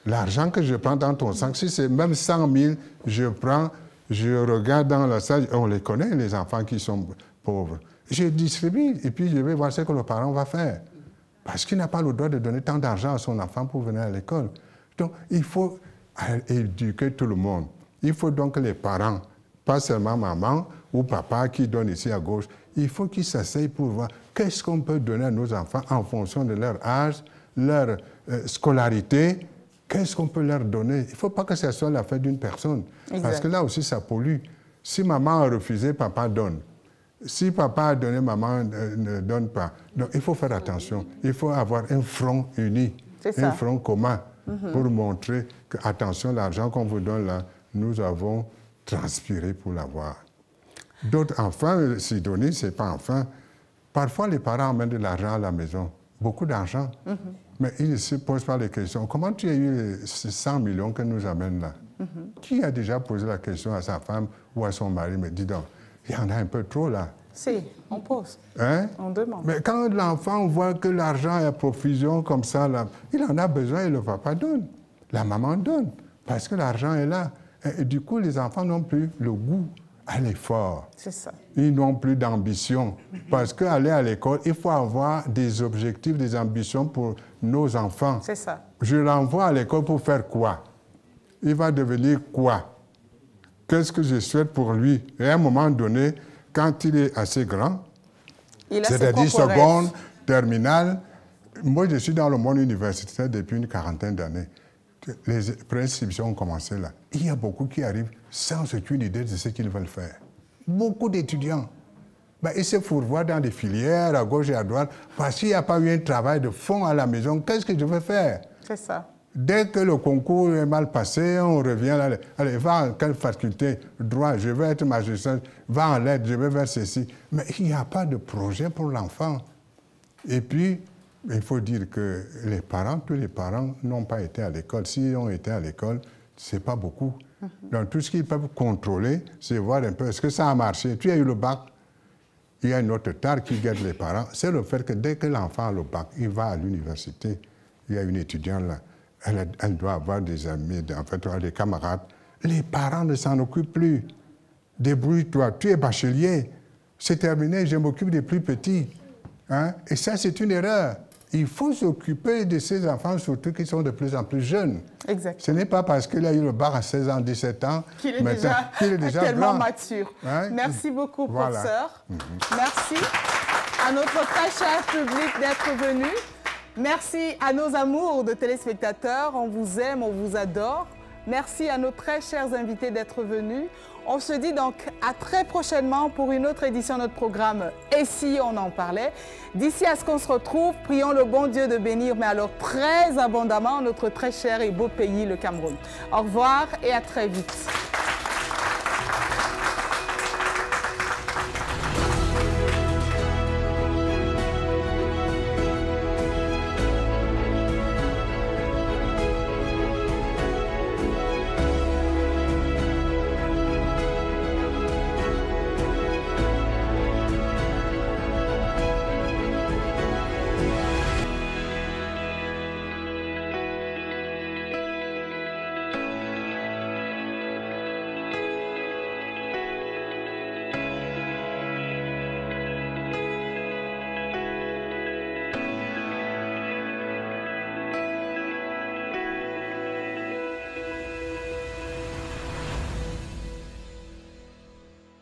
L'argent que je prends dans ton sac, si c'est même 100 000, je prends, je regarde dans la salle, on les connaît, les enfants qui sont pauvres. Je distribue et puis je vais voir ce que le parent va faire. Parce qu'il n'a pas le droit de donner tant d'argent à son enfant pour venir à l'école. Donc, il faut éduquer tout le monde. Il faut donc que les parents, pas seulement maman ou papa qui donne ici à gauche, il faut qu'ils s'asseyent pour voir qu'est-ce qu'on peut donner à nos enfants en fonction de leur âge, leur scolarité, qu'est-ce qu'on peut leur donner. Il ne faut pas que ce soit l'affaire d'une personne. Exact. Parce que là aussi, ça pollue. Si maman a refusé, papa donne. Si papa a donné, maman ne donne pas. Donc, il faut faire attention. Il faut avoir un front uni, un front commun pour montrer que, attention, l'argent qu'on vous donne là, nous avons transpiré pour l'avoir. D'autres enfants, Sidonie, ce n'est pas enfant. Parfois, les parents amènent de l'argent à la maison, beaucoup d'argent. Mais ils ne se posent pas les questions. Comment tu as eu ces 100 millions que nous amènent là? Qui a déjà posé la question à sa femme ou à son mari? Mais dis donc, il y en a un peu trop là. Si, on pose. Hein? On demande. Mais quand l'enfant voit que l'argent est à profusion comme ça, là, il en a besoin et le papa donne. La maman donne. Parce que l'argent est là. Et du coup, les enfants n'ont plus le goût à l'effort. C'est ça. Ils n'ont plus d'ambition. Parce qu'aller à l'école, il faut avoir des objectifs, des ambitions pour nos enfants. C'est ça. Je l'envoie à l'école pour faire quoi? Il va devenir quoi? Qu'est-ce que je souhaite pour lui? Et à un moment donné, quand il est assez grand, c'est-à-dire seconde, terminale, moi je suis dans le monde universitaire depuis une quarantaine d'années. Les prescriptions ont commencé là. Il y a beaucoup qui arrivent sans aucune idée de ce qu'ils veulent faire. Beaucoup d'étudiants. Ben, ils se fourvoient dans des filières à gauche et à droite parce qu'il n'y a pas eu un travail de fond à la maison. Qu'est-ce que je veux faire? C'est ça. Dès que le concours est mal passé, on revient là. Allez, va en quelle faculté? Droit, je veux être magistrat. Va en lettres, je veux faire ceci. Mais il n'y a pas de projet pour l'enfant. Et puis, il faut dire que les parents, tous les parents n'ont pas été à l'école. S'ils ont été à l'école, ce n'est pas beaucoup. Donc, tout ce qu'ils peuvent contrôler, c'est voir un peu, est-ce que ça a marché? Tu as eu le bac? Il y a une autre tare qui guette les parents. C'est le fait que dès que l'enfant a le bac, il va à l'université. Il y a une étudiante là. Elle doit avoir des amis, en fait, des camarades. Les parents ne s'en occupent plus. Débrouille-toi. Tu es bachelier. C'est terminé, je m'occupe des plus petits. Hein? Et ça, c'est une erreur. Il faut s'occuper de ces enfants, surtout qui sont de plus en plus jeunes. Exact. Ce n'est pas parce qu'il a eu le bac à 16 ans, 17 ans, qu'il est déjà tellement mature. Hein? Merci beaucoup, voilà. professeur. Merci à notre très cher public d'être venu. Merci à nos amours de téléspectateurs. On vous aime, on vous adore. Merci à nos très chers invités d'être venus. On se dit donc à très prochainement pour une autre édition de notre programme « Et si on en parlait ?» D'ici à ce qu'on se retrouve, prions le bon Dieu de bénir, mais alors très abondamment, notre très cher et beau pays, le Cameroun. Au revoir et à très vite.